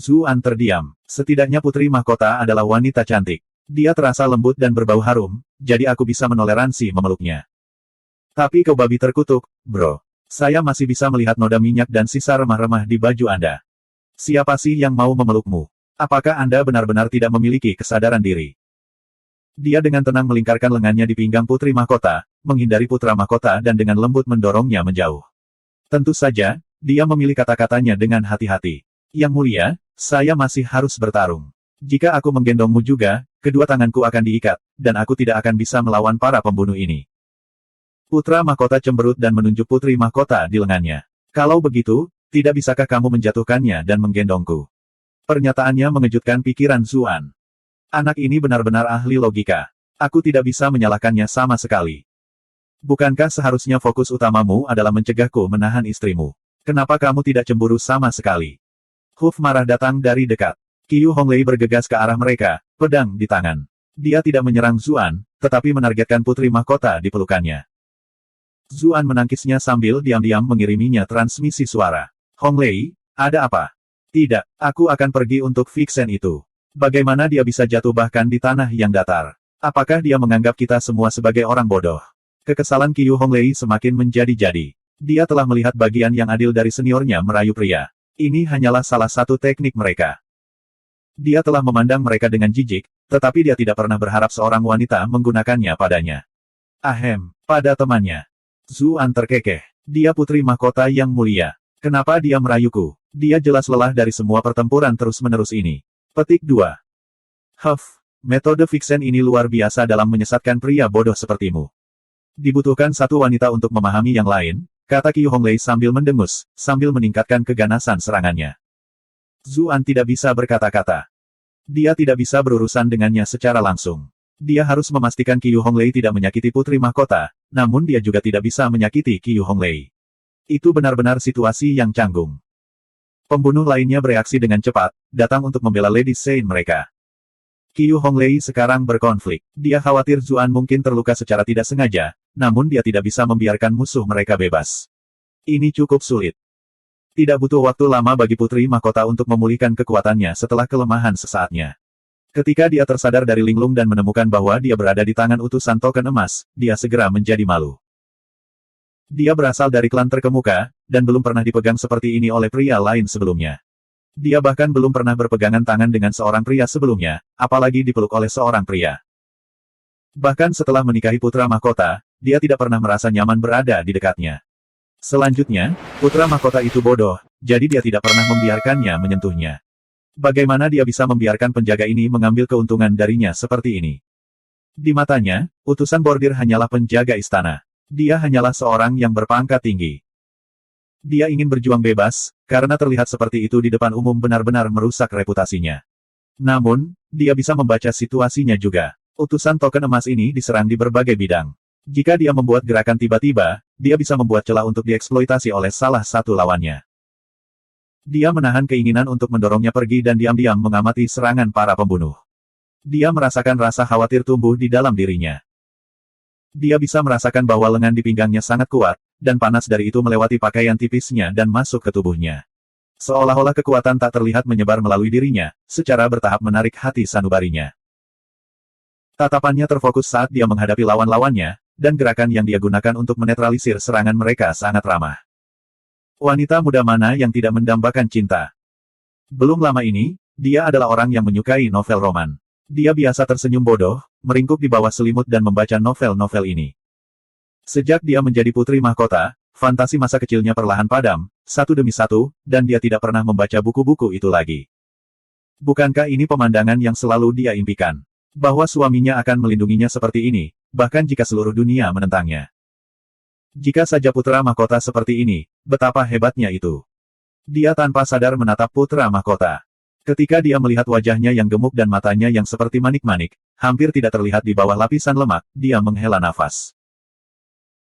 Zuan terdiam. Setidaknya putri mahkota adalah wanita cantik. Dia terasa lembut dan berbau harum, jadi aku bisa menoleransi memeluknya. Tapi kau babi terkutuk, bro. Saya masih bisa melihat noda minyak dan sisa remah-remah di baju Anda. Siapa sih yang mau memelukmu? Apakah Anda benar-benar tidak memiliki kesadaran diri? Dia dengan tenang melingkarkan lengannya di pinggang putri mahkota, menghindari putra mahkota dan dengan lembut mendorongnya menjauh. Tentu saja, dia memilih kata-katanya dengan hati-hati. Yang mulia, saya masih harus bertarung. Jika aku menggendongmu juga, kedua tanganku akan diikat, dan aku tidak akan bisa melawan para pembunuh ini. Putra mahkota cemberut dan menunjuk putri mahkota di lengannya. Kalau begitu, tidak bisakah kamu menjatuhkannya dan menggendongku? Pernyataannya mengejutkan pikiran Zuan. Anak ini benar-benar ahli logika. Aku tidak bisa menyalahkannya sama sekali. Bukankah seharusnya fokus utamamu adalah mencegahku menahan istrimu? Kenapa kamu tidak cemburu sama sekali? Huf marah datang dari dekat. Qiu Honglei bergegas ke arah mereka, pedang di tangan. Dia tidak menyerang Zuan, tetapi menargetkan putri mahkota di pelukannya. Zuan menangkisnya sambil diam-diam mengiriminya transmisi suara. Honglei, ada apa? Tidak, aku akan pergi untuk Vixen itu. Bagaimana dia bisa jatuh bahkan di tanah yang datar? Apakah dia menganggap kita semua sebagai orang bodoh? Kekesalan Qiu Honglei semakin menjadi-jadi. Dia telah melihat bagian yang adil dari seniornya merayu pria. Ini hanyalah salah satu teknik mereka. Dia telah memandang mereka dengan jijik, tetapi dia tidak pernah berharap seorang wanita menggunakannya padanya. Ahem, pada temannya. Zuan terkekeh. Dia putri mahkota yang mulia. Kenapa dia merayuku? Dia jelas lelah dari semua pertempuran terus-menerus ini. Petik 2. Huff, metode Vixen ini luar biasa dalam menyesatkan pria bodoh sepertimu. Dibutuhkan satu wanita untuk memahami yang lain, kata Qiu Honglei sambil mendengus, sambil meningkatkan keganasan serangannya. Zuan tidak bisa berkata-kata. Dia tidak bisa berurusan dengannya secara langsung. Dia harus memastikan Qiu Honglei tidak menyakiti putri mahkota, namun dia juga tidak bisa menyakiti Qiu Honglei. Itu benar-benar situasi yang canggung. Pembunuh lainnya bereaksi dengan cepat, datang untuk membela Lady Saint mereka. Qiu Honglei sekarang berkonflik. Dia khawatir Zuan mungkin terluka secara tidak sengaja, namun dia tidak bisa membiarkan musuh mereka bebas. Ini cukup sulit. Tidak butuh waktu lama bagi putri mahkota untuk memulihkan kekuatannya setelah kelemahan sesaatnya. Ketika dia tersadar dari linglung dan menemukan bahwa dia berada di tangan utusan token emas, dia segera menjadi malu. Dia berasal dari klan terkemuka, dan belum pernah dipegang seperti ini oleh pria lain sebelumnya. Dia bahkan belum pernah berpegangan tangan dengan seorang pria sebelumnya, apalagi dipeluk oleh seorang pria. Bahkan setelah menikahi putra mahkota, dia tidak pernah merasa nyaman berada di dekatnya. Selanjutnya, putra mahkota itu bodoh, jadi dia tidak pernah membiarkannya menyentuhnya. Bagaimana dia bisa membiarkan penjaga ini mengambil keuntungan darinya seperti ini? Di matanya, utusan bordir hanyalah penjaga istana. Dia hanyalah seorang yang berpangkat tinggi. Dia ingin berjuang bebas, karena terlihat seperti itu di depan umum benar-benar merusak reputasinya. Namun, dia bisa membaca situasinya juga. Utusan token emas ini diserang di berbagai bidang. Jika dia membuat gerakan tiba-tiba, dia bisa membuat celah untuk dieksploitasi oleh salah satu lawannya. Dia menahan keinginan untuk mendorongnya pergi dan diam-diam mengamati serangan para pembunuh. Dia merasakan rasa khawatir tumbuh di dalam dirinya. Dia bisa merasakan bahwa lengan di pinggangnya sangat kuat, dan panas dari itu melewati pakaian tipisnya dan masuk ke tubuhnya. Seolah-olah kekuatan tak terlihat menyebar melalui dirinya, secara bertahap menarik hati sanubarinya. Tatapannya terfokus saat dia menghadapi lawan-lawannya, dan gerakan yang dia gunakan untuk menetralisir serangan mereka sangat ramah. Wanita muda mana yang tidak mendambakan cinta? Belum lama ini, dia adalah orang yang menyukai novel roman. Dia biasa tersenyum bodoh, meringkuk di bawah selimut dan membaca novel-novel ini. Sejak dia menjadi putri mahkota, fantasi masa kecilnya perlahan padam, satu demi satu, dan dia tidak pernah membaca buku-buku itu lagi. Bukankah ini pemandangan yang selalu dia impikan? Bahwa suaminya akan melindunginya seperti ini, bahkan jika seluruh dunia menentangnya. Jika saja putra mahkota seperti ini, betapa hebatnya itu. Dia tanpa sadar menatap putra mahkota. Ketika dia melihat wajahnya yang gemuk dan matanya yang seperti manik-manik, hampir tidak terlihat di bawah lapisan lemak, dia menghela nafas.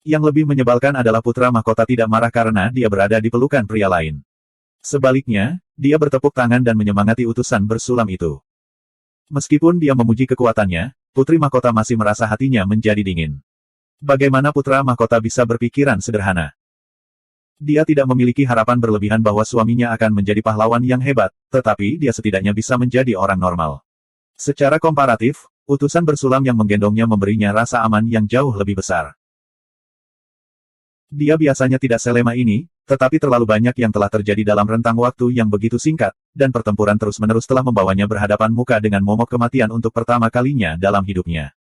Yang lebih menyebalkan adalah putra mahkota tidak marah karena dia berada di pelukan pria lain. Sebaliknya, dia bertepuk tangan dan menyemangati utusan bersulam itu. Meskipun dia memuji kekuatannya, putri mahkota masih merasa hatinya menjadi dingin. Bagaimana putra mahkota bisa berpikiran sederhana? Dia tidak memiliki harapan berlebihan bahwa suaminya akan menjadi pahlawan yang hebat, tetapi dia setidaknya bisa menjadi orang normal. Secara komparatif, utusan bersulam yang menggendongnya memberinya rasa aman yang jauh lebih besar. Dia biasanya tidak selema ini, tetapi terlalu banyak yang telah terjadi dalam rentang waktu yang begitu singkat, dan pertempuran terus-menerus telah membawanya berhadapan muka dengan momok kematian untuk pertama kalinya dalam hidupnya.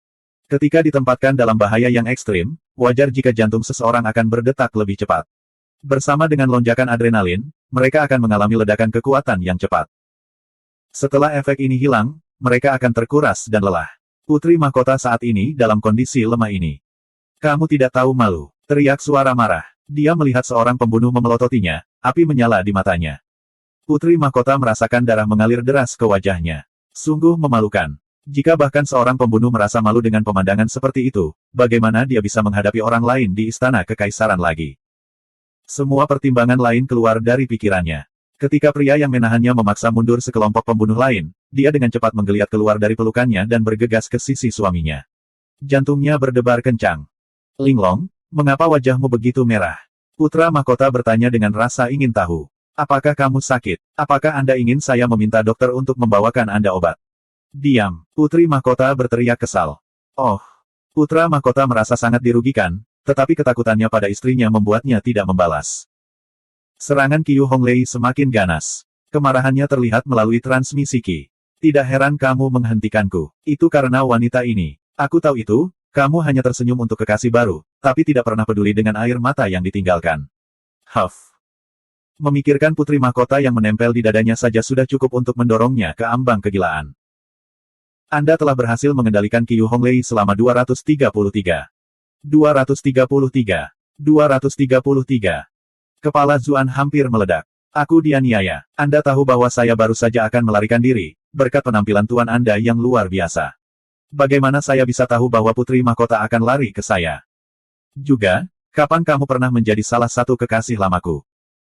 Ketika ditempatkan dalam bahaya yang ekstrim, wajar jika jantung seseorang akan berdetak lebih cepat. Bersama dengan lonjakan adrenalin, mereka akan mengalami ledakan kekuatan yang cepat. Setelah efek ini hilang, mereka akan terkuras dan lelah. Putri mahkota saat ini dalam kondisi lemah ini. Kamu tidak tahu malu. Teriak suara marah. Dia melihat seorang pembunuh memelototinya, api menyala di matanya. Putri mahkota merasakan darah mengalir deras ke wajahnya. Sungguh memalukan. Jika bahkan seorang pembunuh merasa malu dengan pemandangan seperti itu, bagaimana dia bisa menghadapi orang lain di istana kekaisaran lagi? Semua pertimbangan lain keluar dari pikirannya. Ketika pria yang menahannya memaksa mundur sekelompok pembunuh lain, dia dengan cepat menggeliat keluar dari pelukannya dan bergegas ke sisi suaminya. Jantungnya berdebar kencang. Linglong, mengapa wajahmu begitu merah? Putra mahkota bertanya dengan rasa ingin tahu. Apakah kamu sakit? Apakah Anda ingin saya meminta dokter untuk membawakan Anda obat? Diam. Putri mahkota berteriak kesal. Oh. Putra mahkota merasa sangat dirugikan, tetapi ketakutannya pada istrinya membuatnya tidak membalas. Serangan Qiu Honglei semakin ganas. Kemarahannya terlihat melalui transmisi Qi. Tidak heran kamu menghentikanku. Itu karena wanita ini. Aku tahu itu. Kamu hanya tersenyum untuk kekasih baru, tapi tidak pernah peduli dengan air mata yang ditinggalkan. Huff. Memikirkan putri mahkota yang menempel di dadanya saja sudah cukup untuk mendorongnya ke ambang kegilaan. Anda telah berhasil mengendalikan Qiu Honglei selama 233. 233. 233. Kepala Zuan hampir meledak. Aku dianiaya. Anda tahu bahwa saya baru saja akan melarikan diri, berkat penampilan tuan Anda yang luar biasa. Bagaimana saya bisa tahu bahwa putri mahkota akan lari ke saya? Juga, kapan kamu pernah menjadi salah satu kekasih lamaku?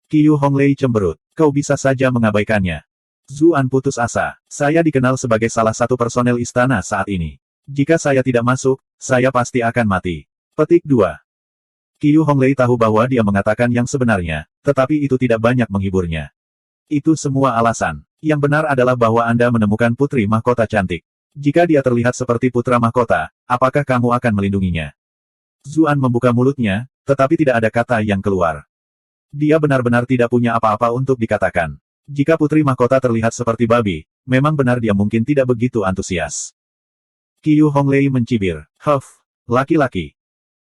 Qiu Honglei cemberut. Kau bisa saja mengabaikannya. Zuan putus asa. Saya dikenal sebagai salah satu personel istana saat ini. Jika saya tidak masuk, saya pasti akan mati. Petik 2. Qiu Honglei tahu bahwa dia mengatakan yang sebenarnya, tetapi itu tidak banyak menghiburnya. Itu semua alasan. Yang benar adalah bahwa Anda menemukan putri mahkota cantik. Jika dia terlihat seperti putra mahkota, apakah kamu akan melindunginya? Zuan membuka mulutnya, tetapi tidak ada kata yang keluar. Dia benar-benar tidak punya apa-apa untuk dikatakan. Jika putri mahkota terlihat seperti babi, memang benar dia mungkin tidak begitu antusias. Qiu Honglei mencibir. Huff, laki-laki.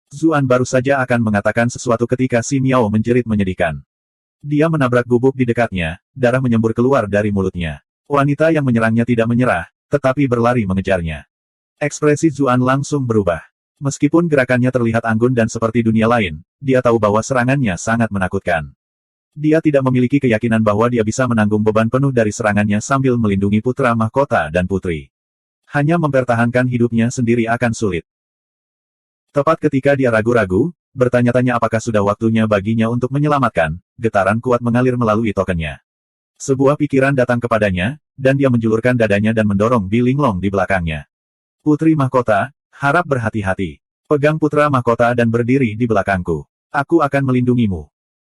Zuan baru saja akan mengatakan sesuatu ketika Si Miao menjerit menyedihkan. Dia menabrak gubuk di dekatnya, darah menyembur keluar dari mulutnya. Wanita yang menyerangnya tidak menyerah, tetapi berlari mengejarnya. Ekspresi Zuan langsung berubah. Meskipun gerakannya terlihat anggun dan seperti dunia lain, dia tahu bahwa serangannya sangat menakutkan. Dia tidak memiliki keyakinan bahwa dia bisa menanggung beban penuh dari serangannya sambil melindungi putra mahkota dan putri. Hanya mempertahankan hidupnya sendiri akan sulit. Tepat ketika dia ragu-ragu, bertanya-tanya apakah sudah waktunya baginya untuk menyelamatkan, getaran kuat mengalir melalui tokennya. Sebuah pikiran datang kepadanya, dan dia menjulurkan dadanya dan mendorong Bi Linglong di belakangnya. Putri mahkota, harap berhati-hati. Pegang putra mahkota dan berdiri di belakangku. Aku akan melindungimu.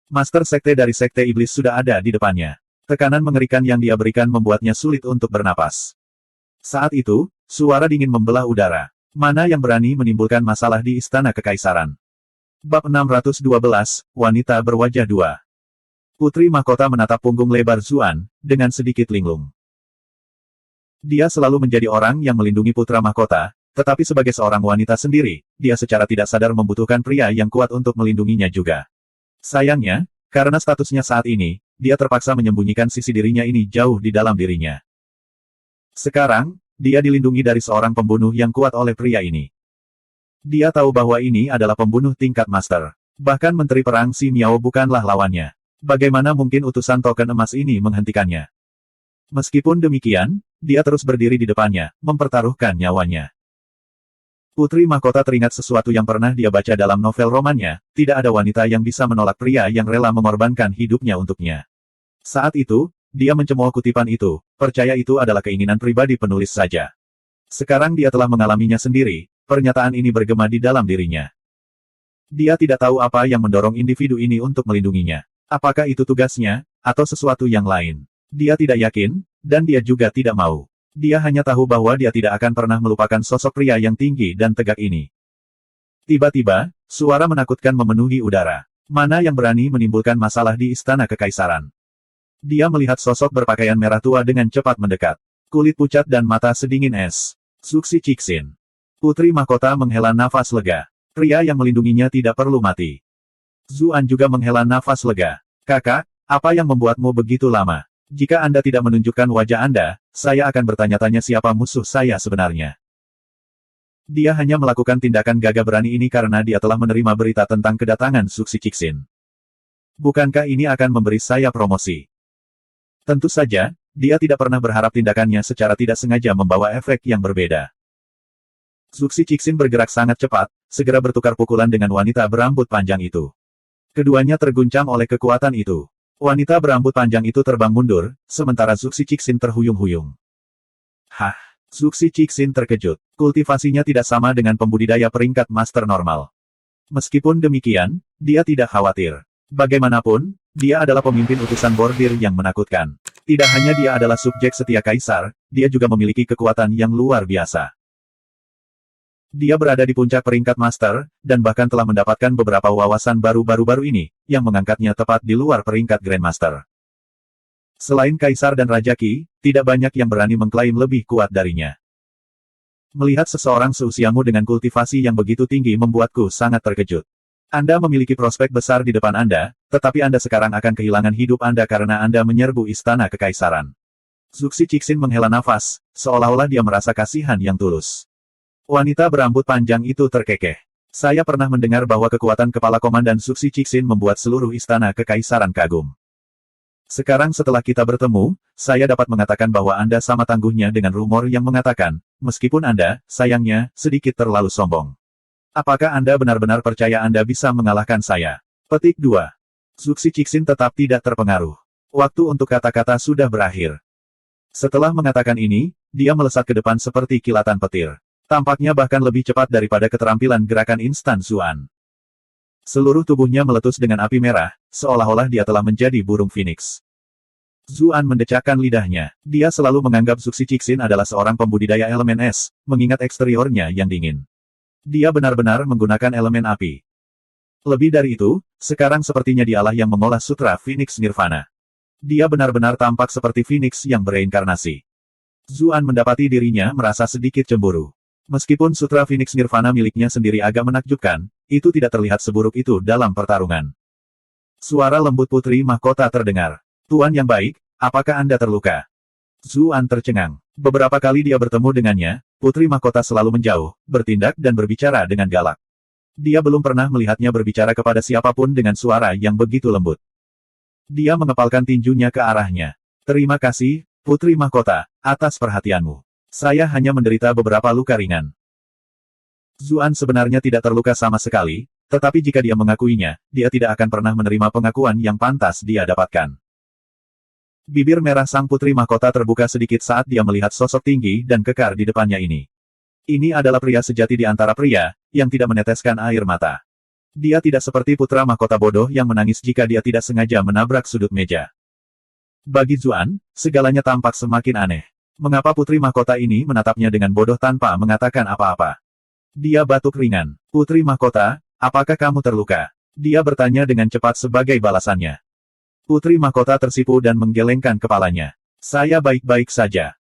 Master sekte dari sekte iblis sudah ada di depannya. Tekanan mengerikan yang dia berikan membuatnya sulit untuk bernapas. Saat itu, suara dingin membelah udara. Mana yang berani menimbulkan masalah di istana kekaisaran? Bab 612, Wanita Berwajah 2. Putri mahkota menatap punggung lebar Zuan, dengan sedikit linglung. Dia selalu menjadi orang yang melindungi putra mahkota, tetapi sebagai seorang wanita sendiri, dia secara tidak sadar membutuhkan pria yang kuat untuk melindunginya juga. Sayangnya, karena statusnya saat ini, dia terpaksa menyembunyikan sisi dirinya ini jauh di dalam dirinya. Sekarang, dia dilindungi dari seorang pembunuh yang kuat oleh pria ini. Dia tahu bahwa ini adalah pembunuh tingkat master. Bahkan Menteri Perang Si Miao bukanlah lawannya. Bagaimana mungkin utusan token emas ini menghentikannya? Meskipun demikian, dia terus berdiri di depannya, mempertaruhkan nyawanya. Putri mahkota teringat sesuatu yang pernah dia baca dalam novel romannya, tidak ada wanita yang bisa menolak pria yang rela mengorbankan hidupnya untuknya. Saat itu, dia mencemooh kutipan itu, percaya itu adalah keinginan pribadi penulis saja. Sekarang dia telah mengalaminya sendiri, pernyataan ini bergema di dalam dirinya. Dia tidak tahu apa yang mendorong individu ini untuk melindunginya. Apakah itu tugasnya, atau sesuatu yang lain? Dia tidak yakin, dan dia juga tidak mau. Dia hanya tahu bahwa dia tidak akan pernah melupakan sosok pria yang tinggi dan tegak ini. Tiba-tiba, suara menakutkan memenuhi udara. Mana yang berani menimbulkan masalah di istana kekaisaran? Dia melihat sosok berpakaian merah tua dengan cepat mendekat. Kulit pucat dan mata sedingin es. Suksi Cixin. Putri mahkota menghela nafas lega. Pria yang melindunginya tidak perlu mati. Zuan juga menghela nafas lega. Kakak, apa yang membuatmu begitu lama? Jika Anda tidak menunjukkan wajah Anda, saya akan bertanya-tanya siapa musuh saya sebenarnya. Dia hanya melakukan tindakan gagah berani ini karena dia telah menerima berita tentang kedatangan Suksi Cixin. Bukankah ini akan memberi saya promosi? Tentu saja, dia tidak pernah berharap tindakannya secara tidak sengaja membawa efek yang berbeda. Suksi Cixin bergerak sangat cepat, segera bertukar pukulan dengan wanita berambut panjang itu. Keduanya terguncang oleh kekuatan itu. Wanita berambut panjang itu terbang mundur, sementara Suksi Cixin terhuyung-huyung. Hah? Suksi Cixin terkejut. Kultivasinya tidak sama dengan pembudidaya peringkat master normal. Meskipun demikian, dia tidak khawatir. Bagaimanapun, dia adalah pemimpin utusan bordir yang menakutkan. Tidak hanya dia adalah subjek setia kaisar, dia juga memiliki kekuatan yang luar biasa. Dia berada di puncak peringkat master, dan bahkan telah mendapatkan beberapa wawasan baru-baru ini, yang mengangkatnya tepat di luar peringkat Grandmaster. Selain kaisar dan Raja Qi, tidak banyak yang berani mengklaim lebih kuat darinya. Melihat seseorang seusiamu dengan kultivasi yang begitu tinggi membuatku sangat terkejut. Anda memiliki prospek besar di depan Anda, tetapi Anda sekarang akan kehilangan hidup Anda karena Anda menyerbu istana kekaisaran. Suksi Cixin menghela nafas, seolah-olah dia merasa kasihan yang tulus. Wanita berambut panjang itu terkekeh. Saya pernah mendengar bahwa kekuatan kepala komandan Suksi Cixin membuat seluruh istana kekaisaran kagum. Sekarang setelah kita bertemu, saya dapat mengatakan bahwa Anda sama tangguhnya dengan rumor yang mengatakan, meskipun Anda, sayangnya, sedikit terlalu sombong. Apakah Anda benar-benar percaya Anda bisa mengalahkan saya? Petik 2. Suksi Cixin tetap tidak terpengaruh. Waktu untuk kata-kata sudah berakhir. Setelah mengatakan ini, dia melesat ke depan seperti kilatan petir. Tampaknya bahkan lebih cepat daripada keterampilan gerakan instan Zuan. Seluruh tubuhnya meletus dengan api merah, seolah-olah dia telah menjadi burung phoenix. Zuan mendecakkan lidahnya. Dia selalu menganggap Suksi Cixin adalah seorang pembudidaya elemen es, mengingat eksteriornya yang dingin. Dia benar-benar menggunakan elemen api. Lebih dari itu, sekarang sepertinya dialah yang mengolah sutra Phoenix Nirvana. Dia benar-benar tampak seperti Phoenix yang bereinkarnasi. Zuan mendapati dirinya merasa sedikit cemburu. Meskipun sutra Phoenix Nirvana miliknya sendiri agak menakjubkan, itu tidak terlihat seburuk itu dalam pertarungan. Suara lembut putri mahkota terdengar. Tuan yang baik, apakah Anda terluka? Zuan tercengang. Beberapa kali dia bertemu dengannya, putri mahkota selalu menjauh, bertindak dan berbicara dengan galak. Dia belum pernah melihatnya berbicara kepada siapapun dengan suara yang begitu lembut. Dia mengepalkan tinjunya ke arahnya. Terima kasih, putri mahkota, atas perhatianmu. Saya hanya menderita beberapa luka ringan. Zuan sebenarnya tidak terluka sama sekali, tetapi jika dia mengakuinya, dia tidak akan pernah menerima pengakuan yang pantas dia dapatkan. Bibir merah sang putri mahkota terbuka sedikit saat dia melihat sosok tinggi dan kekar di depannya ini. Ini adalah pria sejati di antara pria, yang tidak meneteskan air mata. Dia tidak seperti putra mahkota bodoh yang menangis jika dia tidak sengaja menabrak sudut meja. Bagi Zuan, segalanya tampak semakin aneh. Mengapa putri mahkota ini menatapnya dengan bodoh tanpa mengatakan apa-apa? Dia batuk ringan. Putri mahkota, apakah kamu terluka? Dia bertanya dengan cepat sebagai balasannya. Putri mahkota tersipu dan menggelengkan kepalanya. Saya baik-baik saja.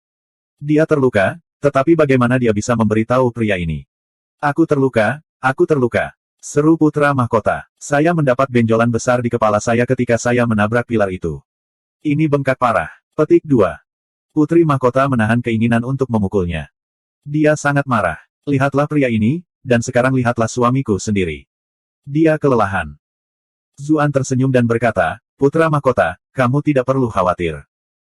Dia terluka, tetapi bagaimana dia bisa memberitahu pria ini? Aku terluka, seru putra mahkota. Saya mendapat benjolan besar di kepala saya ketika saya menabrak pilar itu. Ini bengkak parah. Petik 2. Putri mahkota menahan keinginan untuk memukulnya. Dia sangat marah. Lihatlah pria ini, dan sekarang lihatlah suamiku sendiri. Dia kelelahan. Zuan tersenyum dan berkata, Putra mahkota, kamu tidak perlu khawatir.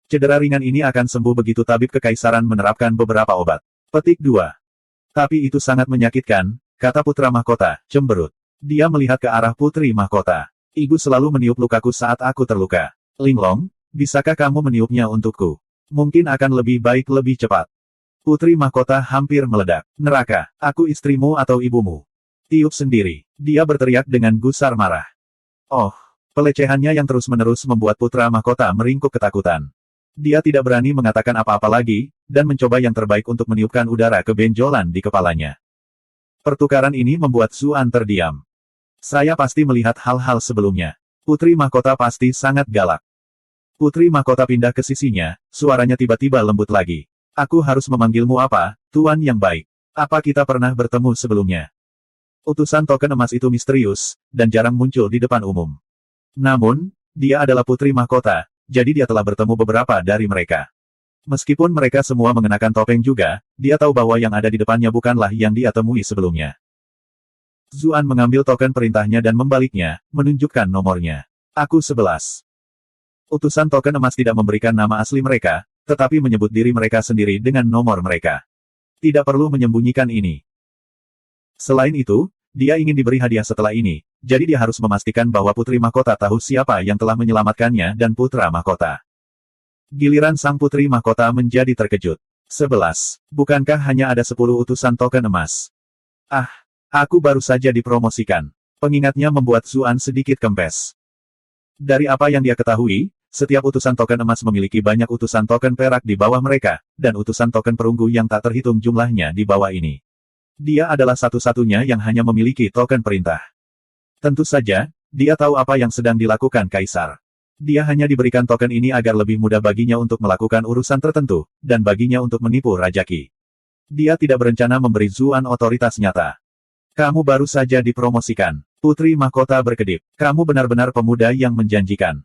Cedera ringan ini akan sembuh begitu tabib kekaisaran menerapkan beberapa obat. Petik 2. Tapi itu sangat menyakitkan, kata putra mahkota, cemberut. Dia melihat ke arah putri mahkota. Ibu selalu meniup lukaku saat aku terluka. Linglong, bisakah kamu meniupnya untukku? Mungkin akan lebih baik lebih cepat. Putri mahkota hampir meledak. Neraka, aku istrimu atau ibumu? Tiup sendiri. Dia berteriak dengan gusar marah. Oh, pelecehannya yang terus-menerus membuat putra mahkota meringkuk ketakutan. Dia tidak berani mengatakan apa-apa lagi, dan mencoba yang terbaik untuk meniupkan udara ke benjolan di kepalanya. Pertukaran ini membuat Zuan terdiam. Saya pasti melihat hal-hal sebelumnya. Putri mahkota pasti sangat galak. Putri mahkota pindah ke sisinya, suaranya tiba-tiba lembut lagi. Aku harus memanggilmu apa, Tuan yang baik? Apa kita pernah bertemu sebelumnya? Utusan token emas itu misterius, dan jarang muncul di depan umum. Namun, dia adalah putri mahkota, jadi dia telah bertemu beberapa dari mereka. Meskipun mereka semua mengenakan topeng juga, dia tahu bahwa yang ada di depannya bukanlah yang dia temui sebelumnya. Zuan mengambil token perintahnya dan membaliknya, menunjukkan nomornya. Aku 11. Utusan token emas tidak memberikan nama asli mereka, tetapi menyebut diri mereka sendiri dengan nomor mereka. Tidak perlu menyembunyikan ini. Selain itu, dia ingin diberi hadiah setelah ini, jadi dia harus memastikan bahwa putri mahkota tahu siapa yang telah menyelamatkannya dan putra mahkota. Giliran sang putri mahkota menjadi terkejut. 11. Bukankah hanya ada 10 utusan token emas? Ah, aku baru saja dipromosikan. Pengingatnya membuat Zuan sedikit kempes. Dari apa yang dia ketahui, setiap utusan token emas memiliki banyak utusan token perak di bawah mereka, dan utusan token perunggu yang tak terhitung jumlahnya di bawah ini. Dia adalah satu-satunya yang hanya memiliki token perintah. Tentu saja, dia tahu apa yang sedang dilakukan Kaisar. Dia hanya diberikan token ini agar lebih mudah baginya untuk melakukan urusan tertentu, dan baginya untuk menipu Raja Qi. Dia tidak berencana memberi Zuan otoritas nyata. Kamu baru saja dipromosikan. Putri mahkota berkedip. Kamu benar-benar pemuda yang menjanjikan.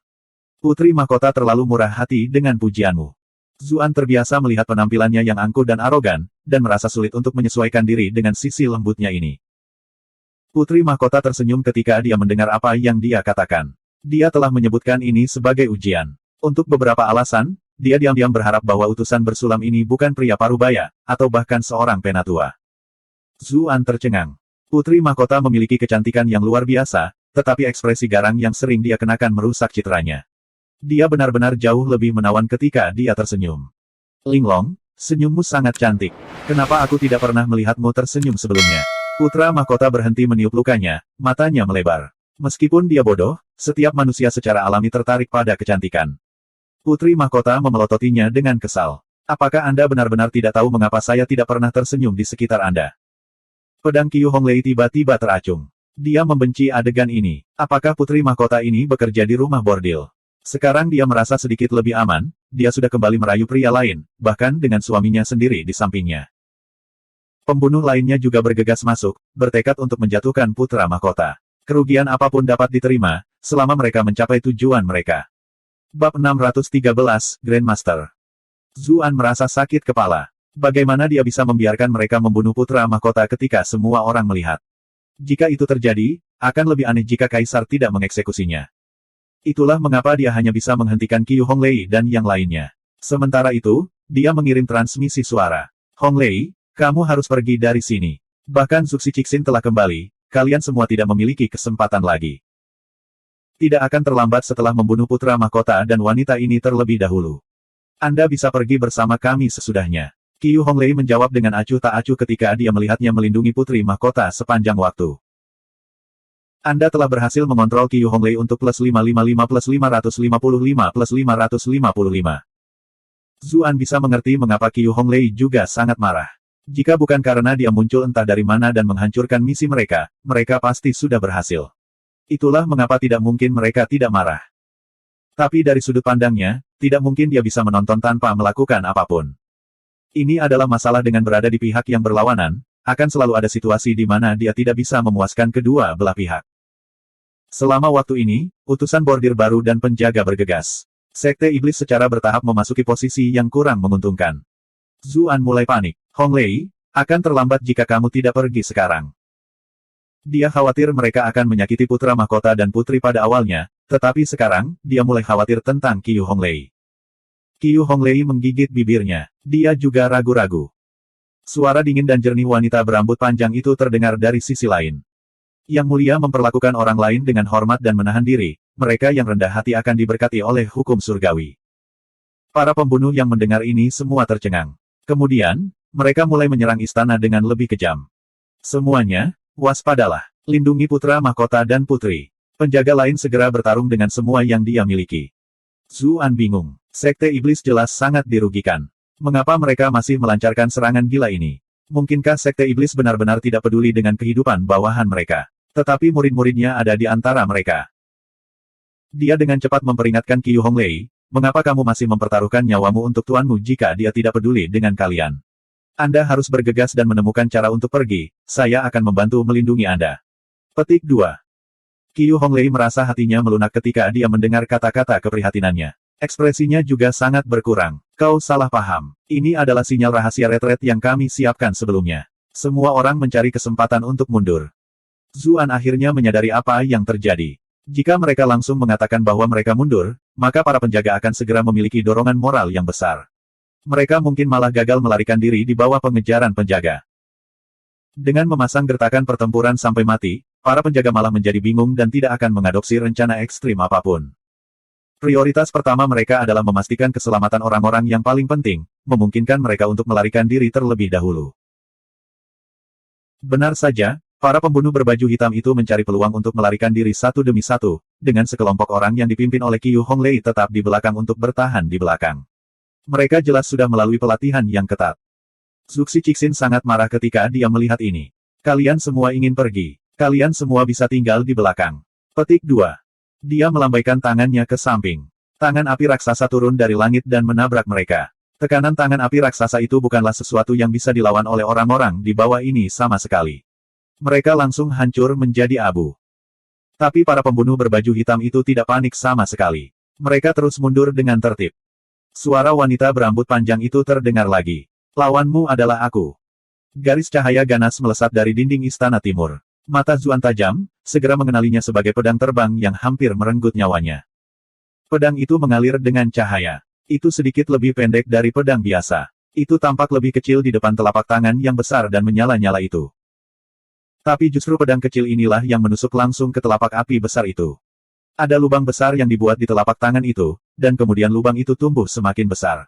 Putri mahkota terlalu murah hati dengan pujianmu. Zuan terbiasa melihat penampilannya yang angkuh dan arogan, dan merasa sulit untuk menyesuaikan diri dengan sisi lembutnya ini. Putri mahkota tersenyum ketika dia mendengar apa yang dia katakan. Dia telah menyebutkan ini sebagai ujian. Untuk beberapa alasan, dia diam-diam berharap bahwa utusan bersulam ini bukan pria parubaya, atau bahkan seorang penatua. Zuan tercengang. Putri mahkota memiliki kecantikan yang luar biasa, tetapi ekspresi garang yang sering dia kenakan merusak citranya. Dia benar-benar jauh lebih menawan ketika dia tersenyum. Linglong, senyummu sangat cantik. Kenapa aku tidak pernah melihatmu tersenyum sebelumnya? Putra mahkota berhenti meniup lukanya, matanya melebar. Meskipun dia bodoh, setiap manusia secara alami tertarik pada kecantikan. Putri mahkota memelototinya dengan kesal. Apakah Anda benar-benar tidak tahu mengapa saya tidak pernah tersenyum di sekitar Anda? Pedang Qiu Honglei tiba-tiba teracung. Dia membenci adegan ini. Apakah putri mahkota ini bekerja di rumah bordil? Sekarang dia merasa sedikit lebih aman, dia sudah kembali merayu pria lain, bahkan dengan suaminya sendiri di sampingnya. Pembunuh lainnya juga bergegas masuk, bertekad untuk menjatuhkan putra mahkota. Kerugian apapun dapat diterima, selama mereka mencapai tujuan mereka. Bab 613, Grandmaster. Zuan merasa sakit kepala. Bagaimana dia bisa membiarkan mereka membunuh putra mahkota ketika semua orang melihat? Jika itu terjadi, akan lebih aneh jika Kaisar tidak mengeksekusinya. Itulah mengapa dia hanya bisa menghentikan Qiu Honglei dan yang lainnya. Sementara itu, dia mengirim transmisi suara. Honglei, kamu harus pergi dari sini. Bahkan Zuxi Cixin telah kembali, kalian semua tidak memiliki kesempatan lagi. Tidak akan terlambat setelah membunuh putra mahkota dan wanita ini terlebih dahulu. Anda bisa pergi bersama kami sesudahnya. Qiu Honglei menjawab dengan acuh tak acuh ketika dia melihatnya melindungi putri mahkota sepanjang waktu. Anda telah berhasil mengontrol Qiu Honglei untuk plus 555 plus 555 plus 555. Zuan bisa mengerti mengapa Qiu Honglei juga sangat marah. Jika bukan karena dia muncul entah dari mana dan menghancurkan misi mereka, mereka pasti sudah berhasil. Itulah mengapa tidak mungkin mereka tidak marah. Tapi dari sudut pandangnya, tidak mungkin dia bisa menonton tanpa melakukan apapun. Ini adalah masalah dengan berada di pihak yang berlawanan, akan selalu ada situasi di mana dia tidak bisa memuaskan kedua belah pihak. Selama waktu ini, utusan bordir baru dan penjaga bergegas. Sekte iblis secara bertahap memasuki posisi yang kurang menguntungkan. Zuan mulai panik. Honglei, akan terlambat jika kamu tidak pergi sekarang. Dia khawatir mereka akan menyakiti putra mahkota dan putri pada awalnya, tetapi sekarang, dia mulai khawatir tentang Qiu Honglei. Qiu Honglei menggigit bibirnya. Dia juga ragu-ragu. Suara dingin dan jernih wanita berambut panjang itu terdengar dari sisi lain. Yang mulia memperlakukan orang lain dengan hormat dan menahan diri, mereka yang rendah hati akan diberkati oleh hukum surgawi. Para pembunuh yang mendengar ini semua tercengang. Kemudian, mereka mulai menyerang istana dengan lebih kejam. Semuanya, waspadalah. Lindungi putra mahkota dan putri. Penjaga lain segera bertarung dengan semua yang dia miliki. Zuan bingung. Sekte Iblis jelas sangat dirugikan. Mengapa mereka masih melancarkan serangan gila ini? Mungkinkah Sekte Iblis benar-benar tidak peduli dengan kehidupan bawahan mereka? Tetapi murid-muridnya ada di antara mereka. Dia dengan cepat memperingatkan Qiu Honglei, mengapa kamu masih mempertaruhkan nyawamu untuk tuanmu jika dia tidak peduli dengan kalian? Anda harus bergegas dan menemukan cara untuk pergi, saya akan membantu melindungi Anda. Petik 2. Qiu Honglei merasa hatinya melunak ketika dia mendengar kata-kata keprihatinannya. Ekspresinya juga sangat berkurang. Kau salah paham. Ini adalah sinyal rahasia retret yang kami siapkan sebelumnya. Semua orang mencari kesempatan untuk mundur. Zuan akhirnya menyadari apa yang terjadi. Jika mereka langsung mengatakan bahwa mereka mundur, maka para penjaga akan segera memiliki dorongan moral yang besar. Mereka mungkin malah gagal melarikan diri di bawah pengejaran penjaga. Dengan memasang gertakan pertempuran sampai mati, para penjaga malah menjadi bingung dan tidak akan mengadopsi rencana ekstrim apapun. Prioritas pertama mereka adalah memastikan keselamatan orang-orang yang paling penting, memungkinkan mereka untuk melarikan diri terlebih dahulu. Benar saja, para pembunuh berbaju hitam itu mencari peluang untuk melarikan diri satu demi satu, dengan sekelompok orang yang dipimpin oleh Qiu Honglei tetap di belakang untuk bertahan di belakang. Mereka jelas sudah melalui pelatihan yang ketat. Zuxi Cixin sangat marah ketika dia melihat ini. Kalian semua ingin pergi. Kalian semua bisa tinggal di belakang. Petik 2. Dia melambaikan tangannya ke samping. Tangan api raksasa turun dari langit dan menabrak mereka. Tekanan tangan api raksasa itu bukanlah sesuatu yang bisa dilawan oleh orang-orang di bawah ini sama sekali. Mereka langsung hancur menjadi abu. Tapi para pembunuh berbaju hitam itu tidak panik sama sekali. Mereka terus mundur dengan tertib. Suara wanita berambut panjang itu terdengar lagi. Lawanmu adalah aku. Garis cahaya ganas melesat dari dinding istana timur. Mata Zuan tajam, segera mengenalinya sebagai pedang terbang yang hampir merenggut nyawanya. Pedang itu mengalir dengan cahaya. Itu sedikit lebih pendek dari pedang biasa. Itu tampak lebih kecil di depan telapak tangan yang besar dan menyala-nyala itu. Tapi justru pedang kecil inilah yang menusuk langsung ke telapak api besar itu. Ada lubang besar yang dibuat di telapak tangan itu, dan kemudian lubang itu tumbuh semakin besar.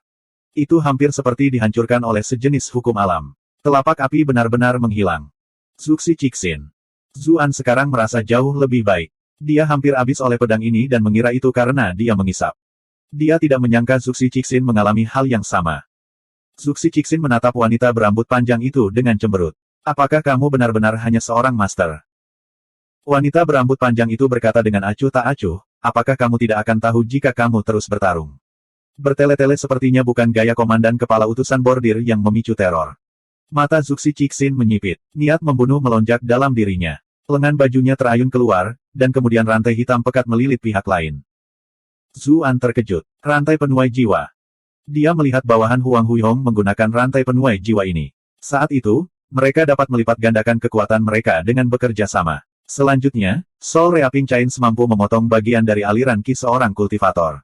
Itu hampir seperti dihancurkan oleh sejenis hukum alam. Telapak api benar-benar menghilang. Zuxi Cixin. Zuan sekarang merasa jauh lebih baik. Dia hampir habis oleh pedang ini dan mengira itu karena dia mengisap. Dia tidak menyangka Zuxi Cixin mengalami hal yang sama. Zuxi Cixin menatap wanita berambut panjang itu dengan cemberut. Apakah kamu benar-benar hanya seorang master? Wanita berambut panjang itu berkata dengan acuh tak acuh, apakah kamu tidak akan tahu jika kamu terus bertarung? Bertele-tele sepertinya bukan gaya komandan kepala utusan bordir yang memicu teror. Mata Zuxi Cixin menyipit. Niat membunuh melonjak dalam dirinya. Lengan bajunya terayun keluar, dan kemudian rantai hitam pekat melilit pihak lain. Zuan terkejut. Rantai penuai jiwa. Dia melihat bawahan Huang Huihong menggunakan rantai penuai jiwa ini. Saat itu, mereka dapat melipat gandakan kekuatan mereka dengan bekerja sama. Selanjutnya, Soul Reaping Chains mampu memotong bagian dari aliran ki seorang kultivator.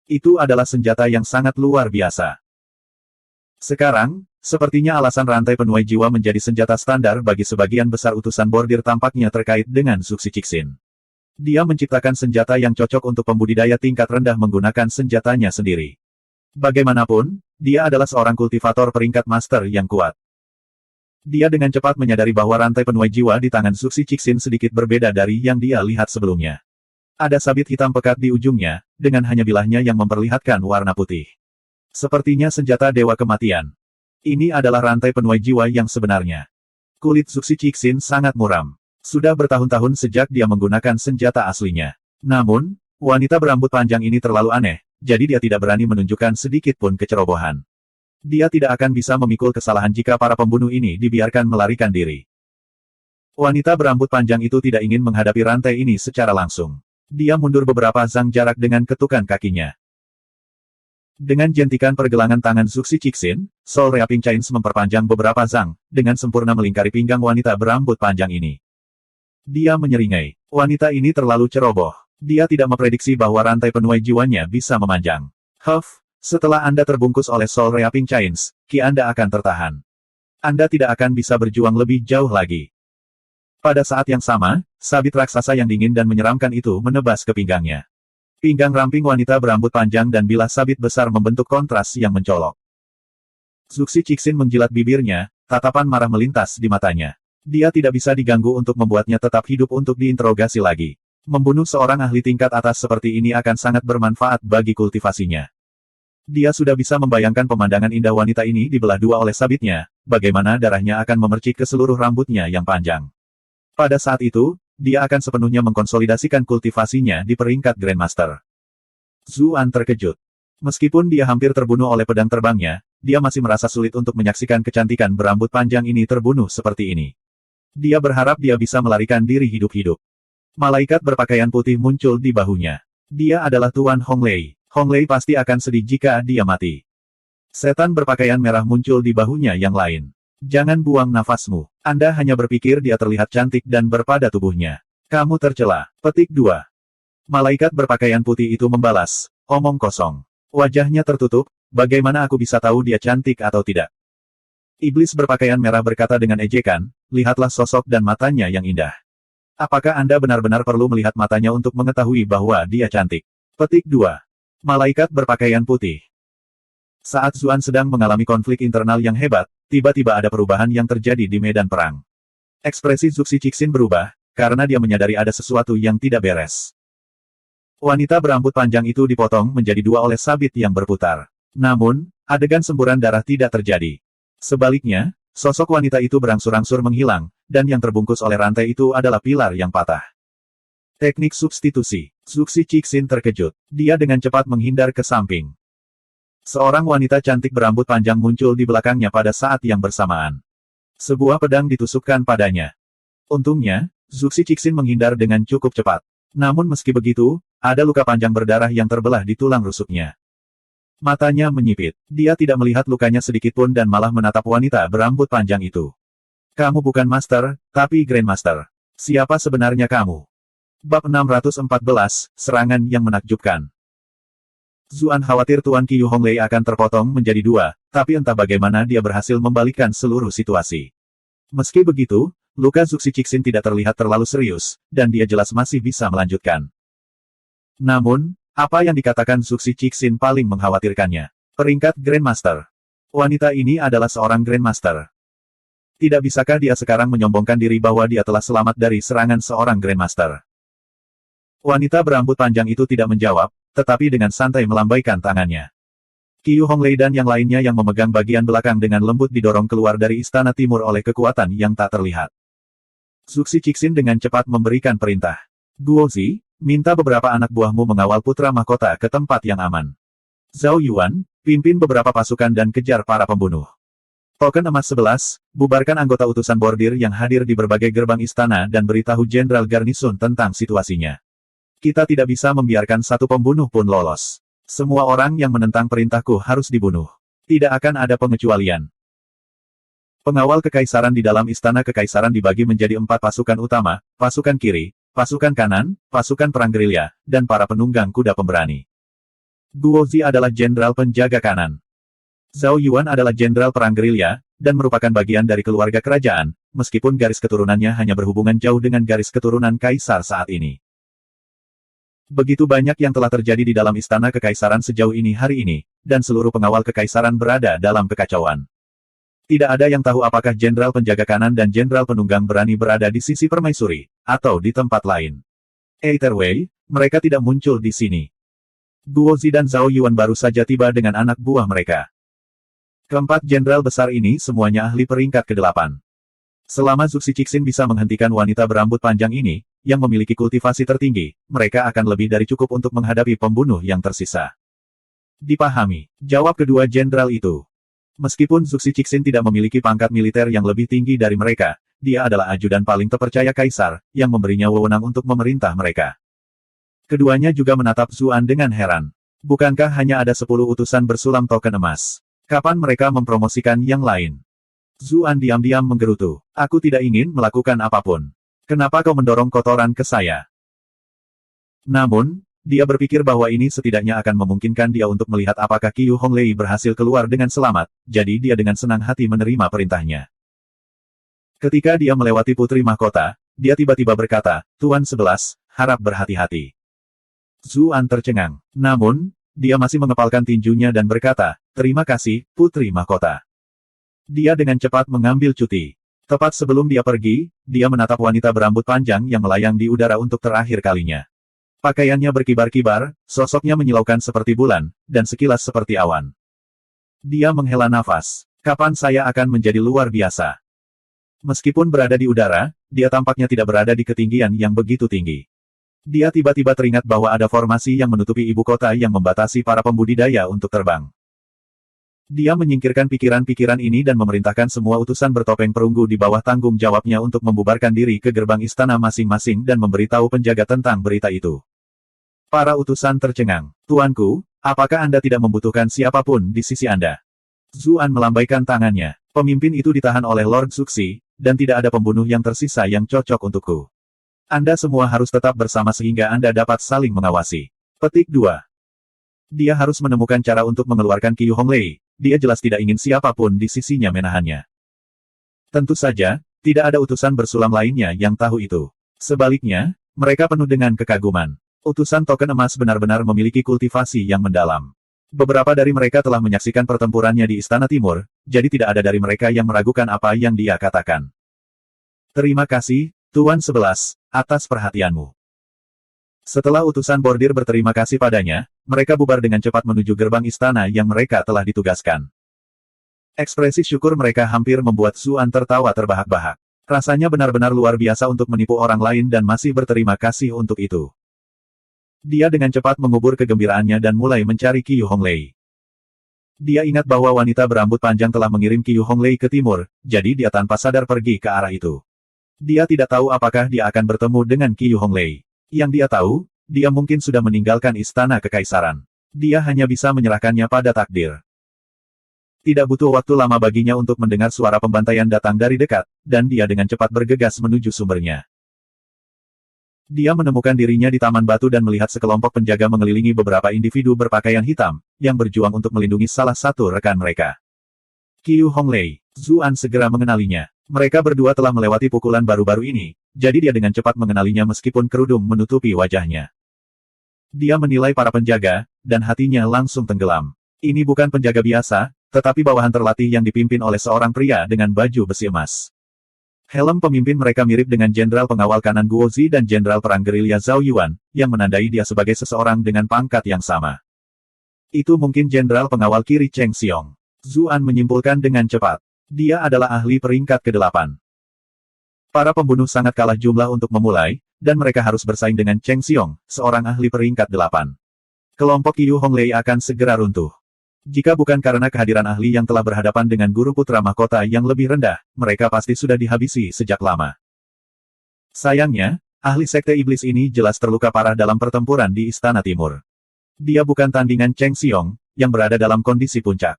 Itu adalah senjata yang sangat luar biasa. Sekarang, sepertinya alasan rantai penuai jiwa menjadi senjata standar bagi sebagian besar utusan bordir tampaknya terkait dengan Zuxi Cixin. Dia menciptakan senjata yang cocok untuk pembudidaya tingkat rendah menggunakan senjatanya sendiri. Bagaimanapun, dia adalah seorang kultivator peringkat master yang kuat. Dia dengan cepat menyadari bahwa rantai penuai jiwa di tangan Zuxi Cixin sedikit berbeda dari yang dia lihat sebelumnya. Ada sabit hitam pekat di ujungnya, dengan hanya bilahnya yang memperlihatkan warna putih. Sepertinya senjata Dewa Kematian. Ini adalah rantai penuai jiwa yang sebenarnya. Kulit Zuxi Cixin sangat muram. Sudah bertahun-tahun sejak dia menggunakan senjata aslinya. Namun, wanita berambut panjang ini terlalu aneh, jadi dia tidak berani menunjukkan sedikit pun kecerobohan. Dia tidak akan bisa memikul kesalahan jika para pembunuh ini dibiarkan melarikan diri. Wanita berambut panjang itu tidak ingin menghadapi rantai ini secara langsung. Dia mundur beberapa zang jarak dengan ketukan kakinya. Dengan jentikan pergelangan tangan Zuxi Cixin, Soul Reaping Chains memperpanjang beberapa zang, dengan sempurna melingkari pinggang wanita berambut panjang ini. Dia menyeringai. Wanita ini terlalu ceroboh. Dia tidak memprediksi bahwa rantai penuai jiwanya bisa memanjang. Huff, setelah Anda terbungkus oleh Soul Reaping Chains, ki Anda akan tertahan. Anda tidak akan bisa berjuang lebih jauh lagi. Pada saat yang sama, sabit raksasa yang dingin dan menyeramkan itu menebas ke pinggangnya. Pinggang ramping wanita berambut panjang dan bilah sabit besar membentuk kontras yang mencolok. Zuxi Cixin menjilat bibirnya, tatapan marah melintas di matanya. Dia tidak bisa diganggu untuk membuatnya tetap hidup untuk diinterogasi lagi. Membunuh seorang ahli tingkat atas seperti ini akan sangat bermanfaat bagi kultivasinya. Dia sudah bisa membayangkan pemandangan indah wanita ini dibelah dua oleh sabitnya, bagaimana darahnya akan memercik ke seluruh rambutnya yang panjang. Pada saat itu, dia akan sepenuhnya mengkonsolidasikan kultivasinya di peringkat Grandmaster. Zuan terkejut. Meskipun dia hampir terbunuh oleh pedang terbangnya, dia masih merasa sulit untuk menyaksikan kecantikan berambut panjang ini terbunuh seperti ini. Dia berharap dia bisa melarikan diri hidup-hidup. Malaikat berpakaian putih muncul di bahunya. Dia adalah Tuan Honglei. Honglei pasti akan sedih jika dia mati. Setan berpakaian merah muncul di bahunya yang lain. Jangan buang nafasmu. Anda hanya berpikir dia terlihat cantik dan berpada tubuhnya. Kamu tercela. Petik 2. Malaikat berpakaian putih itu membalas. Omong kosong. Wajahnya tertutup, bagaimana aku bisa tahu dia cantik atau tidak? Iblis berpakaian merah berkata dengan ejekan, lihatlah sosok dan matanya yang indah. Apakah Anda benar-benar perlu melihat matanya untuk mengetahui bahwa dia cantik? Petik 2. Malaikat berpakaian putih. Saat Zuan sedang mengalami konflik internal yang hebat, tiba-tiba ada perubahan yang terjadi di medan perang. Ekspresi Zuxi Cixin berubah, karena dia menyadari ada sesuatu yang tidak beres. Wanita berambut panjang itu dipotong menjadi dua oleh sabit yang berputar. Namun, adegan semburan darah tidak terjadi. Sebaliknya, sosok wanita itu berangsur-angsur menghilang, dan yang terbungkus oleh rantai itu adalah pilar yang patah. Teknik substitusi. Zuxi Cixin terkejut. Dia dengan cepat menghindar ke samping. Seorang wanita cantik berambut panjang muncul di belakangnya pada saat yang bersamaan. Sebuah pedang ditusukkan padanya. Untungnya, Zuxi Cixin menghindar dengan cukup cepat. Namun meski begitu, ada luka panjang berdarah yang terbelah di tulang rusuknya. Matanya menyipit. Dia tidak melihat lukanya sedikitpun dan malah menatap wanita berambut panjang itu. Kamu bukan Master, tapi Grandmaster. Siapa sebenarnya kamu? Bab 614, Serangan yang Menakjubkan. Zuan khawatir Tuan Qiu Honglei akan terpotong menjadi dua, tapi entah bagaimana dia berhasil membalikkan seluruh situasi. Meski begitu, luka Zuxi Cixin tidak terlihat terlalu serius, dan dia jelas masih bisa melanjutkan. Namun, apa yang dikatakan Zuxi Cixin paling mengkhawatirkannya. Peringkat Grandmaster. Wanita ini adalah seorang Grandmaster. Tidak bisakah dia sekarang menyombongkan diri bahwa dia telah selamat dari serangan seorang Grandmaster? Wanita berambut panjang itu tidak menjawab, tetapi dengan santai melambaikan tangannya. Qiu Honglei dan yang lainnya yang memegang bagian belakang dengan lembut didorong keluar dari istana timur oleh kekuatan yang tak terlihat. Zuxi Cixin dengan cepat memberikan perintah. Guozi, minta beberapa anak buahmu mengawal putra mahkota ke tempat yang aman. Zhao Yuan, pimpin beberapa pasukan dan kejar para pembunuh. Token emas 11, bubarkan anggota utusan bordir yang hadir di berbagai gerbang istana dan beritahu Jenderal Garnison tentang situasinya. Kita tidak bisa membiarkan satu pembunuh pun lolos. Semua orang yang menentang perintahku harus dibunuh. Tidak akan ada pengecualian. Pengawal kekaisaran di dalam istana kekaisaran dibagi menjadi 4 pasukan utama, pasukan kiri, pasukan kanan, pasukan perang gerilya, dan para penunggang kuda pemberani. Guozi adalah jenderal penjaga kanan. Zhao Yuan adalah jenderal perang gerilya, dan merupakan bagian dari keluarga kerajaan, meskipun garis keturunannya hanya berhubungan jauh dengan garis keturunan kaisar saat ini. Begitu banyak yang telah terjadi di dalam istana kekaisaran sejauh ini hari ini, dan seluruh pengawal kekaisaran berada dalam kekacauan. Tidak ada yang tahu apakah jenderal penjaga kanan dan jenderal penunggang berani berada di sisi permaisuri, atau di tempat lain. Either way, mereka tidak muncul di sini. Guozi dan Zhao Yuan baru saja tiba dengan anak buah mereka. Keempat jenderal besar ini semuanya ahli peringkat ke-8. Selama Zuxi Cixin bisa menghentikan wanita berambut panjang ini, yang memiliki kultivasi tertinggi, mereka akan lebih dari cukup untuk menghadapi pembunuh yang tersisa. Dipahami, jawab kedua jenderal itu. Meskipun Zuxi Cixin tidak memiliki pangkat militer yang lebih tinggi dari mereka, dia adalah ajudan paling terpercaya kaisar, yang memberinya wewenang untuk memerintah mereka. Keduanya juga menatap Zuan dengan heran. Bukankah hanya ada 10 utusan bersulam token emas? Kapan mereka mempromosikan yang lain? Zuan diam-diam menggerutu. Aku tidak ingin melakukan apapun. Kenapa kau mendorong kotoran ke saya? Namun, dia berpikir bahwa ini setidaknya akan memungkinkan dia untuk melihat apakah Qiu Honglei berhasil keluar dengan selamat, jadi dia dengan senang hati menerima perintahnya. Ketika dia melewati putri mahkota, dia tiba-tiba berkata, Tuan 11, harap berhati-hati. Zuan tercengang. Namun, dia masih mengepalkan tinjunya dan berkata, terima kasih, putri mahkota. Dia dengan cepat mengambil cuti. Tepat sebelum dia pergi, dia menatap wanita berambut panjang yang melayang di udara untuk terakhir kalinya. Pakaiannya berkibar-kibar, sosoknya menyilaukan seperti bulan, dan sekilas seperti awan. Dia menghela nafas. Kapan saya akan menjadi luar biasa? Meskipun berada di udara, dia tampaknya tidak berada di ketinggian yang begitu tinggi. Dia tiba-tiba teringat bahwa ada formasi yang menutupi ibu kota yang membatasi para pembudidaya untuk terbang. Dia menyingkirkan pikiran-pikiran ini dan memerintahkan semua utusan bertopeng perunggu di bawah tanggung jawabnya untuk membubarkan diri ke gerbang istana masing-masing dan memberitahu penjaga tentang berita itu. Para utusan tercengang. Tuanku, apakah Anda tidak membutuhkan siapapun di sisi Anda? Zuan melambaikan tangannya. Pemimpin itu ditahan oleh Lord Zuxi, dan tidak ada pembunuh yang tersisa yang cocok untukku. Anda semua harus tetap bersama sehingga Anda dapat saling mengawasi. Petik 2. Dia harus menemukan cara untuk mengeluarkan Qiu Honglei. Dia jelas tidak ingin siapapun di sisinya menahannya. Tentu saja, tidak ada utusan bersulam lainnya yang tahu itu. Sebaliknya, mereka penuh dengan kekaguman. Utusan token emas benar-benar memiliki kultivasi yang mendalam. Beberapa dari mereka telah menyaksikan pertempurannya di Istana Timur, jadi tidak ada dari mereka yang meragukan apa yang dia katakan. Terima kasih, Tuan 11, atas perhatianmu. Setelah utusan bordir berterima kasih padanya, mereka bubar dengan cepat menuju gerbang istana yang mereka telah ditugaskan. Ekspresi syukur mereka hampir membuat Zuan tertawa terbahak-bahak. Rasanya benar-benar luar biasa untuk menipu orang lain dan masih berterima kasih untuk itu. Dia dengan cepat mengubur kegembiraannya dan mulai mencari Qiu Honglei. Dia ingat bahwa wanita berambut panjang telah mengirim Qiu Honglei ke timur, jadi dia tanpa sadar pergi ke arah itu. Dia tidak tahu apakah dia akan bertemu dengan Qiu Honglei. Yang dia tahu, dia mungkin sudah meninggalkan istana kekaisaran. Dia hanya bisa menyerahkannya pada takdir. Tidak butuh waktu lama baginya untuk mendengar suara pembantaian datang dari dekat, dan dia dengan cepat bergegas menuju sumbernya. Dia menemukan dirinya di taman batu dan melihat sekelompok penjaga mengelilingi beberapa individu berpakaian hitam, yang berjuang untuk melindungi salah satu rekan mereka. Qiu Honglei. Zuan segera mengenalinya. Mereka berdua telah melewati pukulan baru-baru ini, jadi dia dengan cepat mengenalinya meskipun kerudung menutupi wajahnya. Dia menilai para penjaga, dan hatinya langsung tenggelam. Ini bukan penjaga biasa, tetapi bawahan terlatih yang dipimpin oleh seorang pria dengan baju besi emas. Helm pemimpin mereka mirip dengan Jenderal Pengawal Kanan Guozi dan Jenderal Perang Gerilya Zhao Yuan, yang menandai dia sebagai seseorang dengan pangkat yang sama. Itu mungkin Jenderal Pengawal Kiri Cheng Xiong. Zuan menyimpulkan dengan cepat. Dia adalah ahli peringkat ke-8. Para pembunuh sangat kalah jumlah untuk memulai, dan mereka harus bersaing dengan Cheng Xiong, seorang ahli peringkat 8. Kelompok Qiu Honglei akan segera runtuh. Jika bukan karena kehadiran ahli yang telah berhadapan dengan guru putra mahkota yang lebih rendah, mereka pasti sudah dihabisi sejak lama. Sayangnya, ahli sekte iblis ini jelas terluka parah dalam pertempuran di Istana Timur. Dia bukan tandingan Cheng Xiong, yang berada dalam kondisi puncak.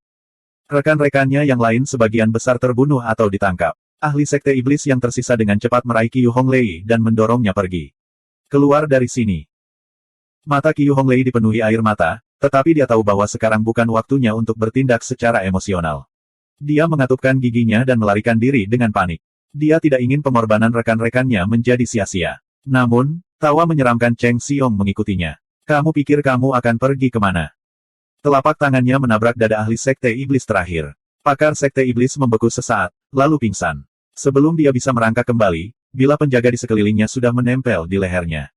Rekan-rekannya yang lain sebagian besar terbunuh atau ditangkap. Ahli sekte iblis yang tersisa dengan cepat meraih Qiu Honglei dan mendorongnya pergi. Keluar dari sini. Mata Qiu Honglei dipenuhi air mata, tetapi dia tahu bahwa sekarang bukan waktunya untuk bertindak secara emosional. Dia mengatupkan giginya dan melarikan diri dengan panik. Dia tidak ingin pengorbanan rekan-rekannya menjadi sia-sia. Namun, tawa menyeramkan Cheng Xiong mengikutinya. Kamu pikir kamu akan pergi kemana? Telapak tangannya menabrak dada ahli sekte iblis terakhir. Pakar sekte iblis membeku sesaat, lalu pingsan. Sebelum dia bisa merangkak kembali, bila penjaga di sekelilingnya sudah menempel di lehernya.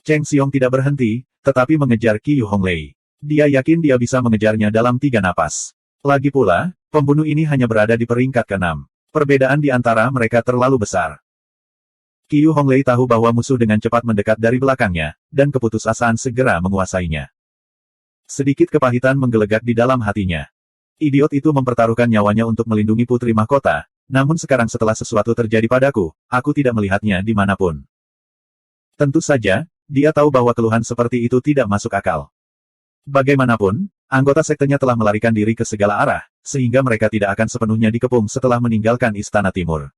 Cheng Xiong tidak berhenti, tetapi mengejar Qiu Honglei. Dia yakin dia bisa mengejarnya dalam 3 napas. Lagi pula, pembunuh ini hanya berada di peringkat ke-6. Perbedaan di antara mereka terlalu besar. Qiu Honglei tahu bahwa musuh dengan cepat mendekat dari belakangnya, dan keputusasaan segera menguasainya. Sedikit kepahitan menggelegak di dalam hatinya. Idiot itu mempertaruhkan nyawanya untuk melindungi putri mahkota, namun sekarang setelah sesuatu terjadi padaku, aku tidak melihatnya dimanapun. Tentu saja, dia tahu bahwa keluhan seperti itu tidak masuk akal. Bagaimanapun, anggota sektenya telah melarikan diri ke segala arah, sehingga mereka tidak akan sepenuhnya dikepung setelah meninggalkan Istana Timur.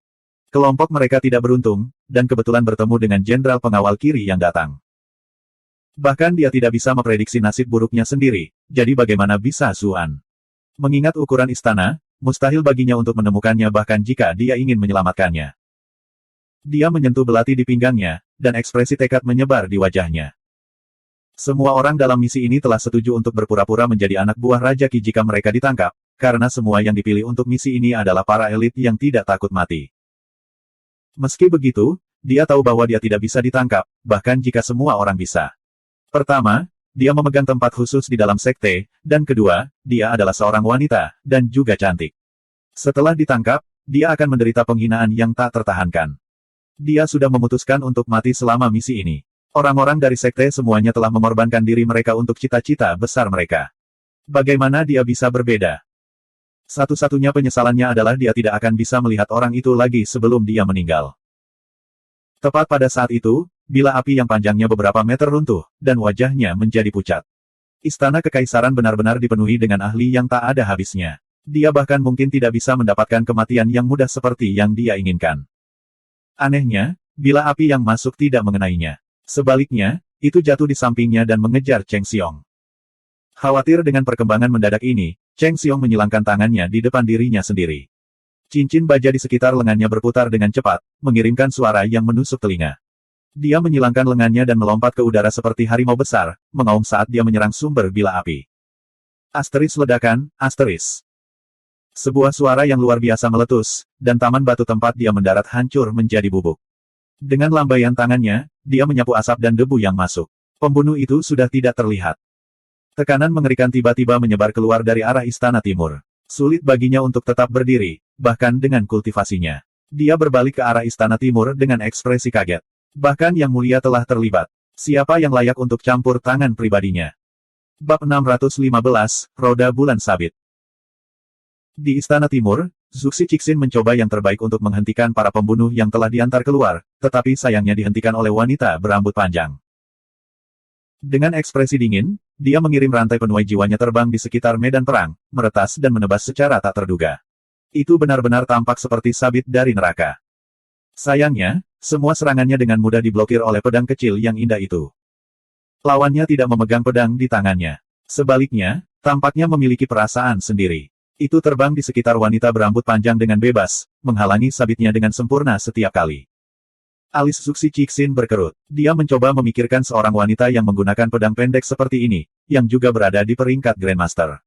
Kelompok mereka tidak beruntung, dan kebetulan bertemu dengan Jenderal Pengawal Kiri yang datang. Bahkan dia tidak bisa memprediksi nasib buruknya sendiri, jadi bagaimana bisa Zuan? Mengingat ukuran istana, mustahil baginya untuk menemukannya bahkan jika dia ingin menyelamatkannya. Dia menyentuh belati di pinggangnya, dan ekspresi tekad menyebar di wajahnya. Semua orang dalam misi ini telah setuju untuk berpura-pura menjadi anak buah Raja Qi jika mereka ditangkap, karena semua yang dipilih untuk misi ini adalah para elit yang tidak takut mati. Meski begitu, dia tahu bahwa dia tidak bisa ditangkap, bahkan jika semua orang bisa. Pertama, dia memegang tempat khusus di dalam sekte, dan kedua, dia adalah seorang wanita, dan juga cantik. Setelah ditangkap, dia akan menderita penghinaan yang tak tertahankan. Dia sudah memutuskan untuk mati selama misi ini. Orang-orang dari sekte semuanya telah mengorbankan diri mereka untuk cita-cita besar mereka. Bagaimana dia bisa berbeda? Satu-satunya penyesalannya adalah dia tidak akan bisa melihat orang itu lagi sebelum dia meninggal. Tepat pada saat itu, bila api yang panjangnya beberapa meter runtuh, dan wajahnya menjadi pucat. Istana Kekaisaran benar-benar dipenuhi dengan ahli yang tak ada habisnya. Dia bahkan mungkin tidak bisa mendapatkan kematian yang mudah seperti yang dia inginkan. Anehnya, bila api yang masuk tidak mengenainya. Sebaliknya, itu jatuh di sampingnya dan mengejar Cheng Xiong. Khawatir dengan perkembangan mendadak ini, Cheng Xiong menyilangkan tangannya di depan dirinya sendiri. Cincin baja di sekitar lengannya berputar dengan cepat, mengirimkan suara yang menusuk telinga. Dia menyilangkan lengannya dan melompat ke udara seperti harimau besar, mengaum saat dia menyerang sumber bila api. Asteris ledakan, asteris. Sebuah suara yang luar biasa meletus, dan taman batu tempat dia mendarat hancur menjadi bubuk. Dengan lambaian tangannya, dia menyapu asap dan debu yang masuk. Pembunuh itu sudah tidak terlihat. Tekanan mengerikan tiba-tiba menyebar keluar dari arah istana timur. Sulit baginya untuk tetap berdiri, bahkan dengan kultivasinya. Dia berbalik ke arah istana timur dengan ekspresi kaget. Bahkan Yang Mulia telah terlibat. Siapa yang layak untuk campur tangan pribadinya? Bab 615, Roda Bulan Sabit. Di istana timur, Zuxi Cixin mencoba yang terbaik untuk menghentikan para pembunuh yang telah diantar keluar, tetapi sayangnya dihentikan oleh wanita berambut panjang. Dengan ekspresi dingin, dia mengirim rantai penuai jiwanya terbang di sekitar medan perang, meretas dan menebas secara tak terduga. Itu benar-benar tampak seperti sabit dari neraka. Sayangnya, semua serangannya dengan mudah diblokir oleh pedang kecil yang indah itu. Lawannya tidak memegang pedang di tangannya. Sebaliknya, tampaknya memiliki perasaan sendiri. Itu terbang di sekitar wanita berambut panjang dengan bebas, menghalangi sabitnya dengan sempurna setiap kali. Alis Zuxi Cixin berkerut. Dia mencoba memikirkan seorang wanita yang menggunakan pedang pendek seperti ini, yang juga berada di peringkat Grandmaster.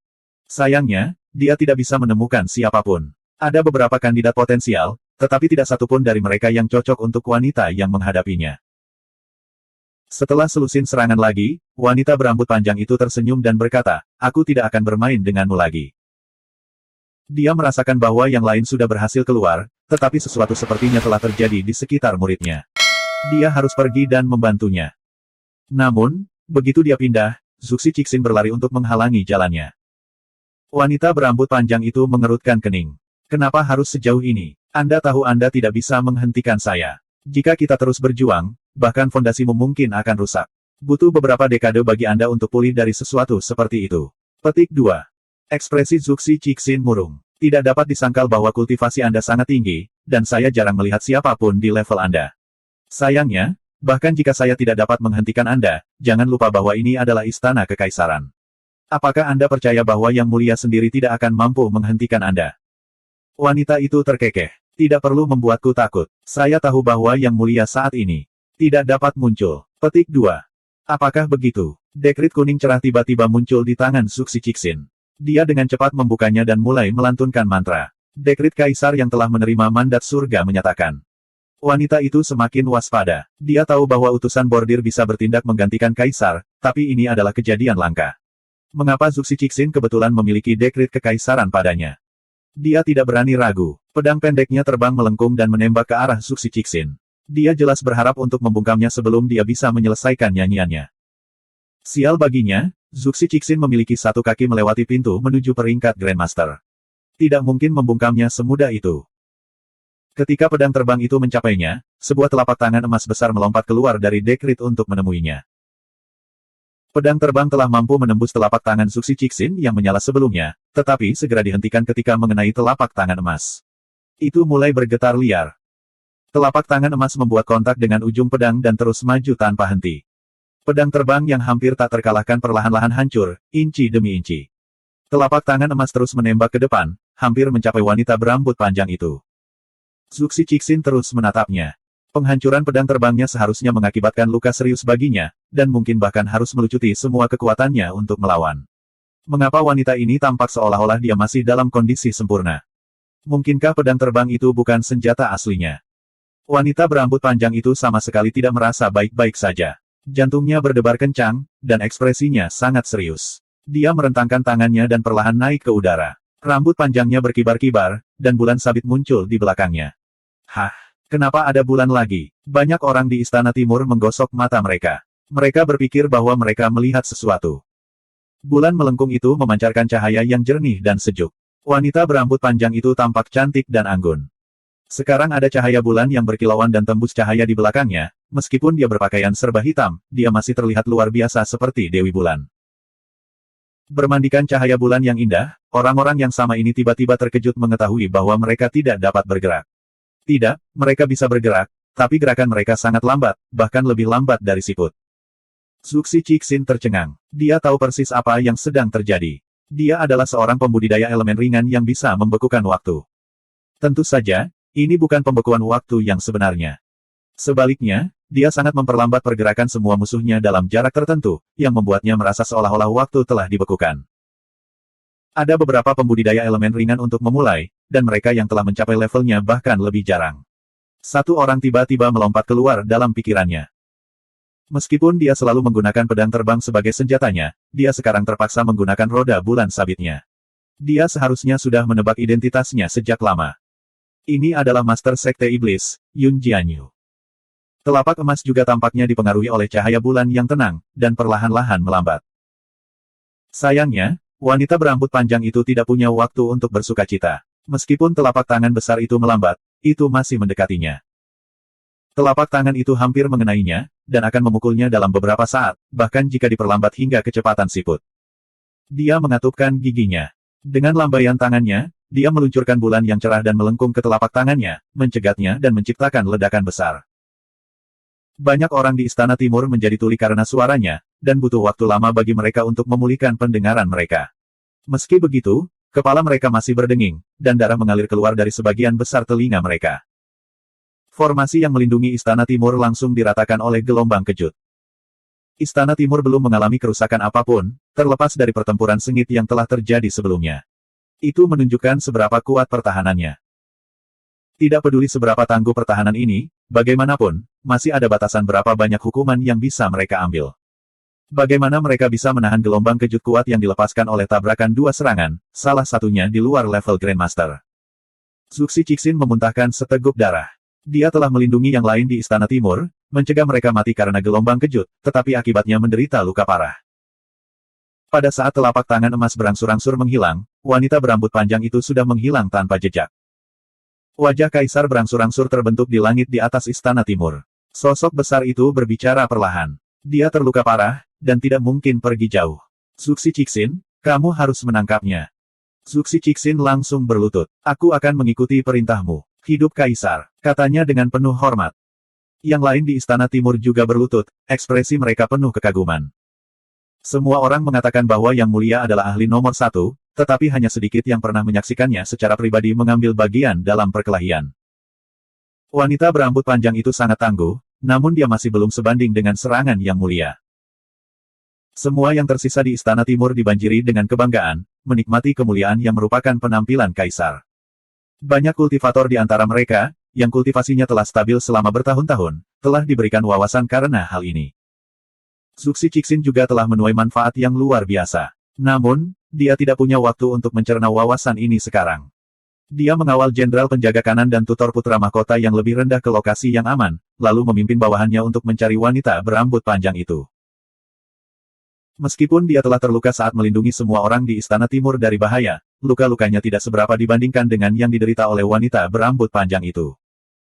Sayangnya, dia tidak bisa menemukan siapapun. Ada beberapa kandidat potensial, tetapi tidak satupun dari mereka yang cocok untuk wanita yang menghadapinya. Setelah selusin serangan lagi, wanita berambut panjang itu tersenyum dan berkata, "Aku tidak akan bermain denganmu lagi." Dia merasakan bahwa yang lain sudah berhasil keluar, tetapi sesuatu sepertinya telah terjadi di sekitar muridnya. Dia harus pergi dan membantunya. Namun, begitu dia pindah, Zuxi Cixin berlari untuk menghalangi jalannya. Wanita berambut panjang itu mengerutkan kening. "Kenapa harus sejauh ini? Anda tahu Anda tidak bisa menghentikan saya. Jika kita terus berjuang, bahkan fondasimu mungkin akan rusak. Butuh beberapa dekade bagi Anda untuk pulih dari sesuatu seperti itu." Petik 2. Ekspresi Zuxi Cixin murung. Tidak dapat disangkal bahwa kultivasi Anda sangat tinggi, dan saya jarang melihat siapapun di level Anda. Sayangnya, bahkan jika saya tidak dapat menghentikan Anda, jangan lupa bahwa ini adalah istana kekaisaran. Apakah Anda percaya bahwa Yang Mulia sendiri tidak akan mampu menghentikan Anda? Wanita itu terkekeh. Tidak perlu membuatku takut. Saya tahu bahwa Yang Mulia saat ini tidak dapat muncul. Petik 2. Apakah begitu? Dekrit kuning cerah tiba-tiba muncul di tangan Zuxi Cixin. Dia dengan cepat membukanya dan mulai melantunkan mantra. Dekrit Kaisar yang telah menerima mandat surga menyatakan. Wanita itu semakin waspada. Dia tahu bahwa utusan bordir bisa bertindak menggantikan Kaisar, tapi ini adalah kejadian langka. Mengapa Zuxi Cixin kebetulan memiliki dekrit kekaisaran padanya? Dia tidak berani ragu. Pedang pendeknya terbang melengkung dan menembak ke arah Zuxi Cixin. Dia jelas berharap untuk membungkamnya sebelum dia bisa menyelesaikan nyanyiannya. Sial baginya, Zuxi Cixin memiliki satu kaki melewati pintu menuju peringkat Grandmaster. Tidak mungkin membungkamnya semudah itu. Ketika pedang terbang itu mencapainya, sebuah telapak tangan emas besar melompat keluar dari dekrit untuk menemuinya. Pedang terbang telah mampu menembus telapak tangan Zuxi Cixin yang menyala sebelumnya, tetapi segera dihentikan ketika mengenai telapak tangan emas. Itu mulai bergetar liar. Telapak tangan emas membuat kontak dengan ujung pedang dan terus maju tanpa henti. Pedang terbang yang hampir tak terkalahkan perlahan-lahan hancur, inci demi inci. Telapak tangan emas terus menembak ke depan, hampir mencapai wanita berambut panjang itu. Zuxi Cixin terus menatapnya. Penghancuran pedang terbangnya seharusnya mengakibatkan luka serius baginya, dan mungkin bahkan harus melucuti semua kekuatannya untuk melawan. Mengapa wanita ini tampak seolah-olah dia masih dalam kondisi sempurna? Mungkinkah pedang terbang itu bukan senjata aslinya? Wanita berambut panjang itu sama sekali tidak merasa baik-baik saja. Jantungnya berdebar kencang, dan ekspresinya sangat serius. Dia merentangkan tangannya dan perlahan naik ke udara. Rambut panjangnya berkibar-kibar, dan bulan sabit muncul di belakangnya. Hah? Kenapa ada bulan lagi? Banyak orang di Istana Timur menggosok mata mereka. Mereka berpikir bahwa mereka melihat sesuatu. Bulan melengkung itu memancarkan cahaya yang jernih dan sejuk. Wanita berambut panjang itu tampak cantik dan anggun. Sekarang ada cahaya bulan yang berkilauan dan tembus cahaya di belakangnya, meskipun dia berpakaian serba hitam, dia masih terlihat luar biasa seperti Dewi Bulan. Bermandikan cahaya bulan yang indah, orang-orang yang sama ini tiba-tiba terkejut mengetahui bahwa mereka tidak dapat bergerak. Tidak, mereka bisa bergerak, tapi gerakan mereka sangat lambat, bahkan lebih lambat dari siput. Zuxi Cixin tercengang. Dia tahu persis apa yang sedang terjadi. Dia adalah seorang pembudidaya elemen ringan yang bisa membekukan waktu. Tentu saja, ini bukan pembekuan waktu yang sebenarnya. Sebaliknya, dia sangat memperlambat pergerakan semua musuhnya dalam jarak tertentu, yang membuatnya merasa seolah-olah waktu telah dibekukan. Ada beberapa pembudidaya elemen ringan untuk memulai, dan mereka yang telah mencapai levelnya bahkan lebih jarang. Satu orang tiba-tiba melompat keluar dalam pikirannya. Meskipun dia selalu menggunakan pedang terbang sebagai senjatanya, dia sekarang terpaksa menggunakan roda bulan sabitnya. Dia seharusnya sudah menebak identitasnya sejak lama. Ini adalah Master Sekte Iblis, Yun Jianyu. Telapak emas juga tampaknya dipengaruhi oleh cahaya bulan yang tenang, dan perlahan-lahan melambat. Sayangnya, wanita berambut panjang itu tidak punya waktu untuk bersukacita. Meskipun telapak tangan besar itu melambat, itu masih mendekatinya. Telapak tangan itu hampir mengenainya, dan akan memukulnya dalam beberapa saat, bahkan jika diperlambat hingga kecepatan siput. Dia mengatupkan giginya. Dengan lambaian tangannya, dia meluncurkan bulan yang cerah dan melengkung ke telapak tangannya, mencegatnya dan menciptakan ledakan besar. Banyak orang di Istana Timur menjadi tuli karena suaranya, dan butuh waktu lama bagi mereka untuk memulihkan pendengaran mereka. Meski begitu, kepala mereka masih berdenging, dan darah mengalir keluar dari sebagian besar telinga mereka. Formasi yang melindungi Istana Timur langsung diratakan oleh gelombang kejut. Istana Timur belum mengalami kerusakan apapun, terlepas dari pertempuran sengit yang telah terjadi sebelumnya. Itu menunjukkan seberapa kuat pertahanannya. Tidak peduli seberapa tangguh pertahanan ini, bagaimanapun, masih ada batasan berapa banyak hukuman yang bisa mereka ambil. Bagaimana mereka bisa menahan gelombang kejut kuat yang dilepaskan oleh tabrakan dua serangan, salah satunya di luar level Grandmaster. Zuxi Cixin memuntahkan seteguk darah. Dia telah melindungi yang lain di Istana Timur, mencegah mereka mati karena gelombang kejut, tetapi akibatnya menderita luka parah. Pada saat telapak tangan emas berangsur-angsur menghilang, wanita berambut panjang itu sudah menghilang tanpa jejak. Wajah Kaisar berangsur-angsur terbentuk di langit di atas Istana Timur. Sosok besar itu berbicara perlahan. Dia terluka parah, dan tidak mungkin pergi jauh. Zuxi Cixin, kamu harus menangkapnya. Zuxi Cixin langsung berlutut. Aku akan mengikuti perintahmu. Hidup Kaisar, katanya dengan penuh hormat. Yang lain di Istana Timur juga berlutut, ekspresi mereka penuh kekaguman. Semua orang mengatakan bahwa Yang Mulia adalah ahli nomor satu, tetapi hanya sedikit yang pernah menyaksikannya secara pribadi mengambil bagian dalam perkelahian. Wanita berambut panjang itu sangat tangguh, namun dia masih belum sebanding dengan serangan Yang Mulia. Semua yang tersisa di Istana Timur dibanjiri dengan kebanggaan, menikmati kemuliaan yang merupakan penampilan Kaisar. Banyak kultivator di antara mereka, yang kultivasinya telah stabil selama bertahun-tahun, telah diberikan wawasan karena hal ini. Zuxi Cixin juga telah menuai manfaat yang luar biasa. Namun, dia tidak punya waktu untuk mencerna wawasan ini sekarang. Dia mengawal jenderal penjaga kanan dan tutor putra mahkota yang lebih rendah ke lokasi yang aman, lalu memimpin bawahannya untuk mencari wanita berambut panjang itu. Meskipun dia telah terluka saat melindungi semua orang di Istana Timur dari bahaya, luka-lukanya tidak seberapa dibandingkan dengan yang diderita oleh wanita berambut panjang itu.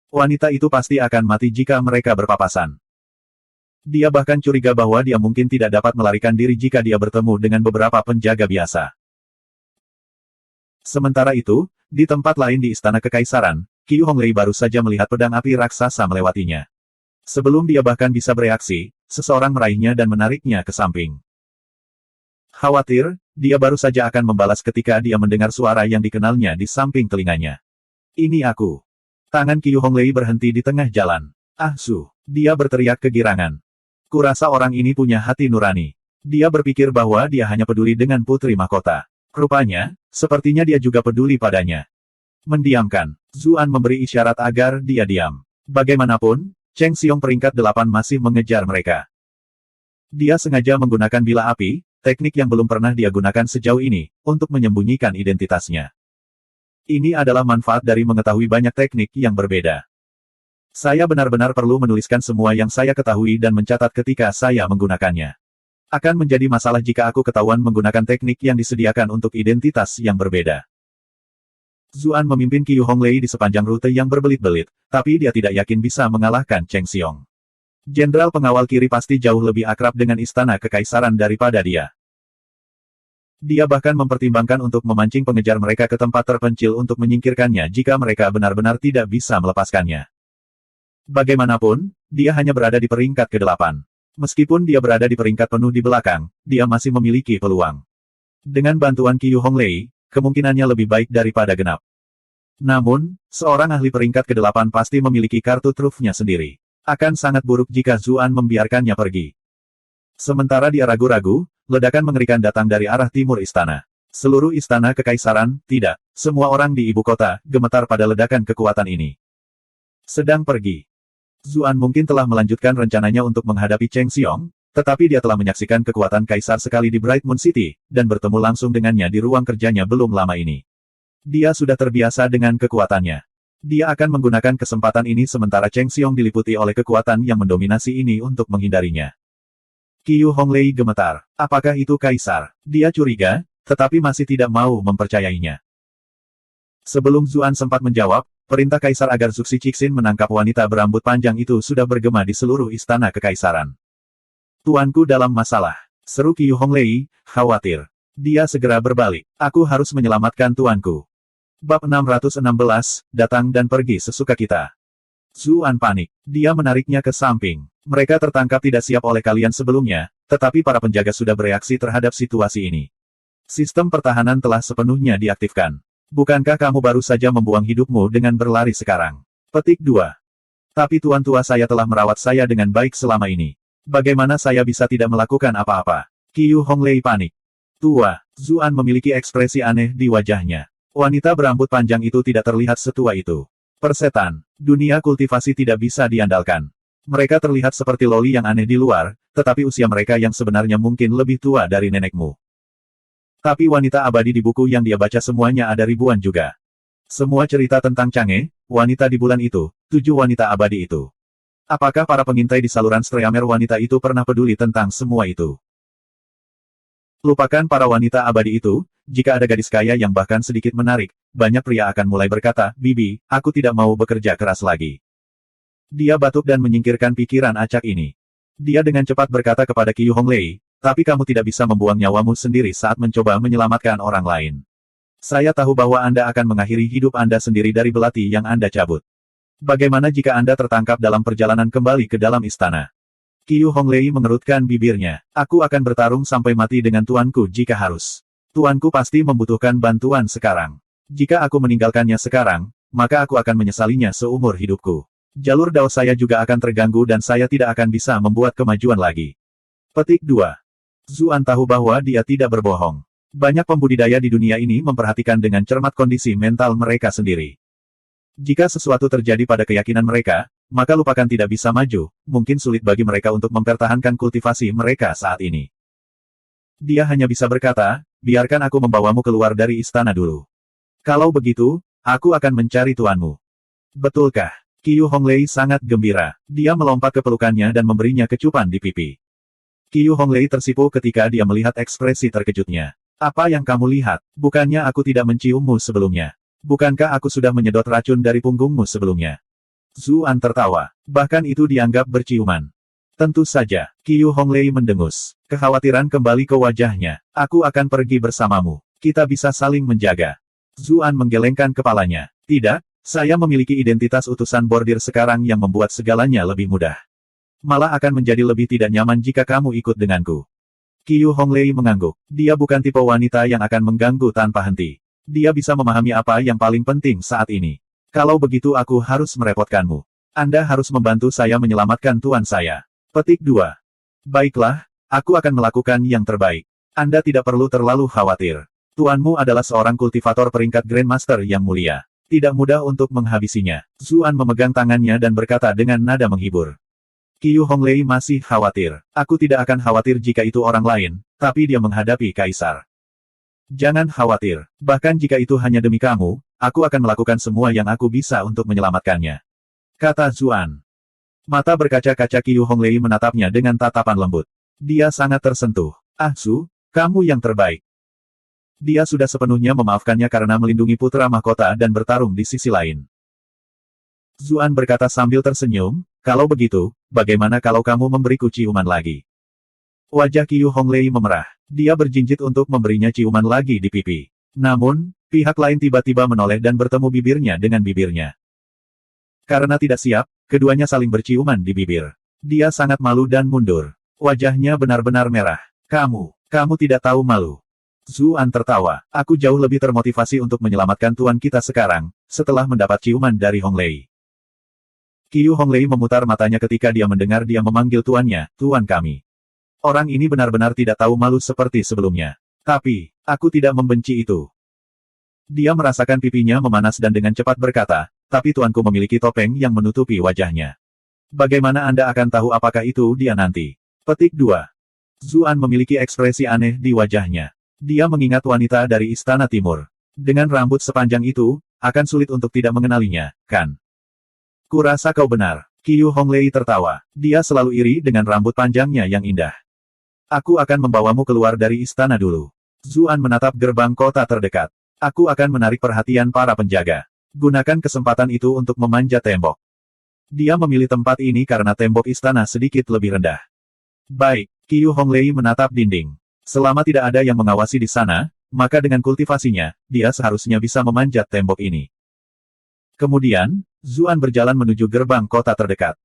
Wanita itu pasti akan mati jika mereka berpapasan. Dia bahkan curiga bahwa dia mungkin tidak dapat melarikan diri jika dia bertemu dengan beberapa penjaga biasa. Sementara itu, di tempat lain di Istana Kekaisaran, Qiu Honglei baru saja melihat pedang api raksasa melewatinya. Sebelum dia bahkan bisa bereaksi, seseorang meraihnya dan menariknya ke samping. Khawatir, dia baru saja akan membalas ketika dia mendengar suara yang dikenalnya di samping telinganya. Ini aku. Tangan Qiu Honglei berhenti di tengah jalan. Ah Su, dia berteriak kegirangan. Kurasa orang ini punya hati nurani. Dia berpikir bahwa dia hanya peduli dengan putri mahkota. Rupanya, sepertinya dia juga peduli padanya. Mendiamkan, Zuan memberi isyarat agar dia diam. Bagaimanapun, Cheng Xiong peringkat 8 masih mengejar mereka. Dia sengaja menggunakan bilah api, teknik yang belum pernah dia gunakan sejauh ini, untuk menyembunyikan identitasnya. Ini adalah manfaat dari mengetahui banyak teknik yang berbeda. Saya benar-benar perlu menuliskan semua yang saya ketahui dan mencatat ketika saya menggunakannya. Akan menjadi masalah jika aku ketahuan menggunakan teknik yang disediakan untuk identitas yang berbeda. Zuan memimpin Qiu Honglei di sepanjang rute yang berbelit-belit, tapi dia tidak yakin bisa mengalahkan Cheng Xiong. Jenderal pengawal kiri pasti jauh lebih akrab dengan istana kekaisaran daripada dia. Dia bahkan mempertimbangkan untuk memancing pengejar mereka ke tempat terpencil untuk menyingkirkannya jika mereka benar-benar tidak bisa melepaskannya. Bagaimanapun, dia hanya berada di peringkat ke-8. Meskipun dia berada di peringkat penuh di belakang, dia masih memiliki peluang. Dengan bantuan Qiu Honglei, kemungkinannya lebih baik daripada genap. Namun, seorang ahli peringkat ke-8 pasti memiliki kartu trufnya sendiri. Akan sangat buruk jika Zuan membiarkannya pergi. Sementara dia ragu-ragu, ledakan mengerikan datang dari arah timur istana. Seluruh istana kekaisaran, tidak, semua orang di ibu kota, gemetar pada ledakan kekuatan ini. Sedang pergi. Zuan mungkin telah melanjutkan rencananya untuk menghadapi Cheng Xiong, tetapi dia telah menyaksikan kekuatan kaisar sekali di Bright Moon City, dan bertemu langsung dengannya di ruang kerjanya belum lama ini. Dia sudah terbiasa dengan kekuatannya. Dia akan menggunakan kesempatan ini sementara Cheng Xiong diliputi oleh kekuatan yang mendominasi ini untuk menghindarinya. Qiu Honglei gemetar. Apakah itu kaisar? Dia curiga, tetapi masih tidak mau mempercayainya. Sebelum Zuan sempat menjawab, perintah kaisar agar Zuxi Cixin menangkap wanita berambut panjang itu sudah bergema di seluruh istana kekaisaran. Tuanku dalam masalah, seru Qiu Honglei, khawatir. Dia segera berbalik. Aku harus menyelamatkan tuanku. Bab 616, datang dan pergi sesuka kita. Zuan panik. Dia menariknya ke samping. Mereka tertangkap tidak siap oleh kalian sebelumnya, tetapi para penjaga sudah bereaksi terhadap situasi ini. Sistem pertahanan telah sepenuhnya diaktifkan. Bukankah kamu baru saja membuang hidupmu dengan berlari sekarang? Petik 2. Tapi tuan tua saya telah merawat saya dengan baik selama ini. Bagaimana saya bisa tidak melakukan apa-apa? Qiu Honglei panik. Tua, Zuan memiliki ekspresi aneh di wajahnya. Wanita berambut panjang itu tidak terlihat setua itu. Persetan, dunia kultivasi tidak bisa diandalkan. Mereka terlihat seperti loli yang aneh di luar, tetapi usia mereka yang sebenarnya mungkin lebih tua dari nenekmu. Tapi wanita abadi di buku yang dia baca semuanya ada ribuan juga. Semua cerita tentang Chang'e, wanita di bulan itu, 7 wanita abadi itu. Apakah para pengintai di saluran Streamer wanita itu pernah peduli tentang semua itu? Lupakan para wanita abadi itu, jika ada gadis kaya yang bahkan sedikit menarik, banyak pria akan mulai berkata, Bibi, aku tidak mau bekerja keras lagi. Dia batuk dan menyingkirkan pikiran acak ini. Dia dengan cepat berkata kepada Qiu Honglei, tapi kamu tidak bisa membuang nyawamu sendiri saat mencoba menyelamatkan orang lain. Saya tahu bahwa Anda akan mengakhiri hidup Anda sendiri dari belati yang Anda cabut. Bagaimana jika Anda tertangkap dalam perjalanan kembali ke dalam istana? Qiu Honglei mengerutkan bibirnya. Aku akan bertarung sampai mati dengan tuanku jika harus. Tuanku pasti membutuhkan bantuan sekarang. Jika aku meninggalkannya sekarang, maka aku akan menyesalinya seumur hidupku. Jalur dao saya juga akan terganggu dan saya tidak akan bisa membuat kemajuan lagi. Petik 2. Zuan tahu bahwa dia tidak berbohong. Banyak pembudidaya di dunia ini memperhatikan dengan cermat kondisi mental mereka sendiri. Jika sesuatu terjadi pada keyakinan mereka, maka lupakan tidak bisa maju, mungkin sulit bagi mereka untuk mempertahankan kultivasi mereka saat ini. Dia hanya bisa berkata, biarkan aku membawamu keluar dari istana dulu. Kalau begitu, aku akan mencari tuanmu. Betulkah? Qiu Honglei sangat gembira. Dia melompat ke pelukannya dan memberinya kecupan di pipi. Qiu Honglei tersipu ketika dia melihat ekspresi terkejutnya. Apa yang kamu lihat? Bukannya aku tidak menciummu sebelumnya? Bukankah aku sudah menyedot racun dari punggungmu sebelumnya? Zuan tertawa. Bahkan itu dianggap berciuman. Tentu saja, Qiu Honglei mendengus. Kekhawatiran kembali ke wajahnya. Aku akan pergi bersamamu. Kita bisa saling menjaga. Zuan menggelengkan kepalanya. Tidak, saya memiliki identitas utusan bordir sekarang yang membuat segalanya lebih mudah. Malah akan menjadi lebih tidak nyaman jika kamu ikut denganku. Qiu Honglei mengangguk. Dia bukan tipe wanita yang akan mengganggu tanpa henti. Dia bisa memahami apa yang paling penting saat ini. Kalau begitu aku harus merepotkanmu. Anda harus membantu saya menyelamatkan tuan saya. Petik 2. Baiklah, aku akan melakukan yang terbaik. Anda tidak perlu terlalu khawatir. Tuanmu adalah seorang kultivator peringkat Grandmaster yang mulia. Tidak mudah untuk menghabisinya. Zuan memegang tangannya dan berkata dengan nada menghibur. Qiu Honglei masih khawatir. Aku tidak akan khawatir jika itu orang lain, tapi dia menghadapi kaisar. Jangan khawatir. Bahkan jika itu hanya demi kamu, aku akan melakukan semua yang aku bisa untuk menyelamatkannya. Kata Zuan. Mata berkaca-kaca Qiu Honglei menatapnya dengan tatapan lembut. Dia sangat tersentuh. Ah Su, kamu yang terbaik. Dia sudah sepenuhnya memaafkannya karena melindungi putra mahkota dan bertarung di sisi lain. Zuan berkata sambil tersenyum, kalau begitu, bagaimana kalau kamu memberiku ciuman lagi? Wajah Qiu Honglei memerah. Dia berjinjit untuk memberinya ciuman lagi di pipi. Namun, pihak lain tiba-tiba menoleh dan bertemu bibirnya dengan bibirnya. Karena tidak siap, keduanya saling berciuman di bibir. Dia sangat malu dan mundur. Wajahnya benar-benar merah. Kamu tidak tahu malu. Zuan tertawa. Aku jauh lebih termotivasi untuk menyelamatkan tuan kita sekarang, setelah mendapat ciuman dari Honglei. Qiu Honglei memutar matanya ketika dia mendengar dia memanggil tuannya, tuan kami. Orang ini benar-benar tidak tahu malu seperti sebelumnya. Tapi, aku tidak membenci itu. Dia merasakan pipinya memanas dan dengan cepat berkata, tapi tuanku memiliki topeng yang menutupi wajahnya. Bagaimana Anda akan tahu apakah itu dia nanti? Petik 2. Zuan memiliki ekspresi aneh di wajahnya. Dia mengingat wanita dari Istana Timur. Dengan rambut sepanjang itu, akan sulit untuk tidak mengenalinya, kan? Kurasa kau benar. Qiu Honglei tertawa. Dia selalu iri dengan rambut panjangnya yang indah. Aku akan membawamu keluar dari istana dulu. Zuan menatap gerbang kota terdekat. Aku akan menarik perhatian para penjaga. Gunakan kesempatan itu untuk memanjat tembok. Dia memilih tempat ini karena tembok istana sedikit lebih rendah. Baik, Qiu Honglei menatap dinding. Selama tidak ada yang mengawasi di sana, maka dengan kultivasinya, dia seharusnya bisa memanjat tembok ini. Kemudian, Zuan berjalan menuju gerbang kota terdekat.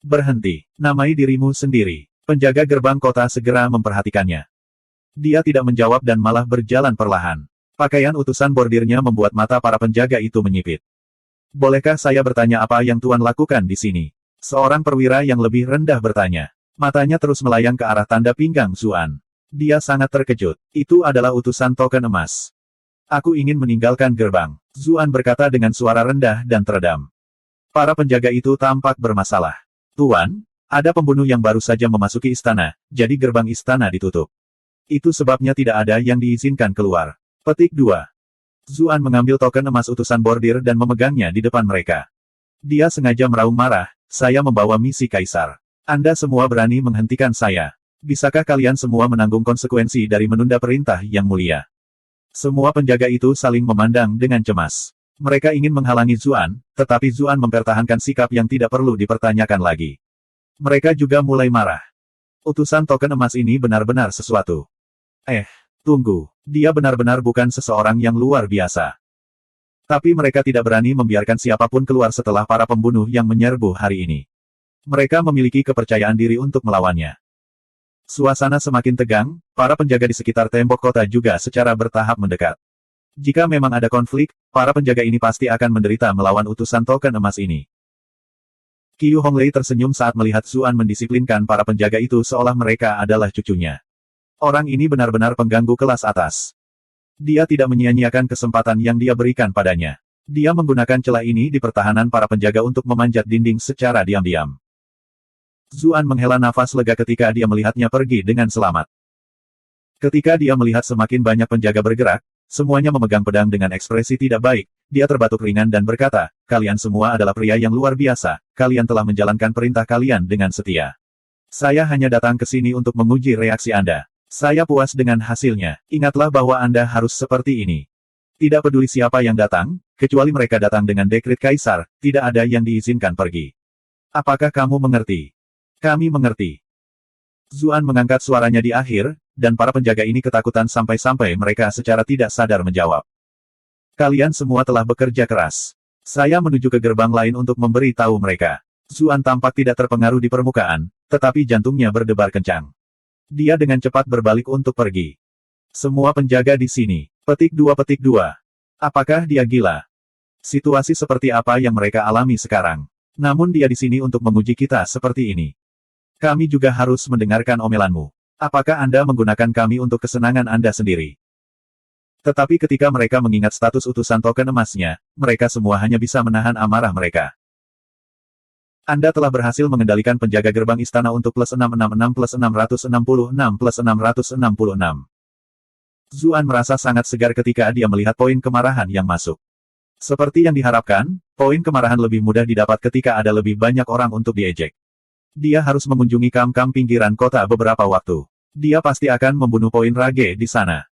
Berhenti, namai dirimu sendiri. Penjaga gerbang kota segera memperhatikannya. Dia tidak menjawab dan malah berjalan perlahan. Pakaian utusan bordirnya membuat mata para penjaga itu menyipit. Bolehkah saya bertanya apa yang Tuan lakukan di sini? Seorang perwira yang lebih rendah bertanya. Matanya terus melayang ke arah tanda pinggang Zuan. Dia sangat terkejut. Itu adalah utusan token emas. Aku ingin meninggalkan gerbang. Zuan berkata dengan suara rendah dan teredam. Para penjaga itu tampak bermasalah. Tuan, ada pembunuh yang baru saja memasuki istana, jadi gerbang istana ditutup. Itu sebabnya tidak ada yang diizinkan keluar. Petik 2. Zuan mengambil token emas utusan bordir dan memegangnya di depan mereka. Dia sengaja meraung marah, saya membawa misi kaisar. Anda semua berani menghentikan saya. Bisakah kalian semua menanggung konsekuensi dari menunda perintah yang mulia? Semua penjaga itu saling memandang dengan cemas. Mereka ingin menghalangi Zuan, tetapi Zuan mempertahankan sikap yang tidak perlu dipertanyakan lagi. Mereka juga mulai marah. Utusan token emas ini benar-benar sesuatu. Tunggu. Dia benar-benar bukan seseorang yang luar biasa. Tapi mereka tidak berani membiarkan siapapun keluar setelah para pembunuh yang menyerbu hari ini. Mereka memiliki kepercayaan diri untuk melawannya. Suasana semakin tegang, para penjaga di sekitar tembok kota juga secara bertahap mendekat. Jika memang ada konflik, para penjaga ini pasti akan menderita melawan utusan token emas ini. Qiu Honglei tersenyum saat melihat Zuan mendisiplinkan para penjaga itu seolah mereka adalah cucunya. Orang ini benar-benar pengganggu kelas atas. Dia tidak menyia-nyiakan kesempatan yang dia berikan padanya. Dia menggunakan celah ini di pertahanan para penjaga untuk memanjat dinding secara diam-diam. Zuan menghela nafas lega ketika dia melihatnya pergi dengan selamat. Ketika dia melihat semakin banyak penjaga bergerak, semuanya memegang pedang dengan ekspresi tidak baik, dia terbatuk ringan dan berkata, kalian semua adalah pria yang luar biasa, kalian telah menjalankan perintah kalian dengan setia. Saya hanya datang ke sini untuk menguji reaksi Anda. Saya puas dengan hasilnya. Ingatlah bahwa Anda harus seperti ini. Tidak peduli siapa yang datang, kecuali mereka datang dengan dekret kaisar, tidak ada yang diizinkan pergi. Apakah kamu mengerti? Kami mengerti. Zuan mengangkat suaranya di akhir, dan para penjaga ini ketakutan sampai-sampai mereka secara tidak sadar menjawab. Kalian semua telah bekerja keras. Saya menuju ke gerbang lain untuk memberi tahu mereka. Zuan tampak tidak terpengaruh di permukaan, tetapi jantungnya berdebar kencang. Dia dengan cepat berbalik untuk pergi. Semua penjaga di sini. Petik 2. Apakah dia gila? Situasi seperti apa yang mereka alami sekarang? Namun dia di sini untuk menguji kita seperti ini. Kami juga harus mendengarkan omelanmu. Apakah Anda menggunakan kami untuk kesenangan Anda sendiri? Tetapi ketika mereka mengingat status utusan token emasnya, mereka semua hanya bisa menahan amarah mereka. Anda telah berhasil mengendalikan penjaga gerbang istana untuk plus 666 plus 666 plus 666. Zuan merasa sangat segar ketika dia melihat poin kemarahan yang masuk. Seperti yang diharapkan, poin kemarahan lebih mudah didapat ketika ada lebih banyak orang untuk diejek. Dia harus mengunjungi kam-kam pinggiran kota beberapa waktu. Dia pasti akan membunuh poin rage di sana.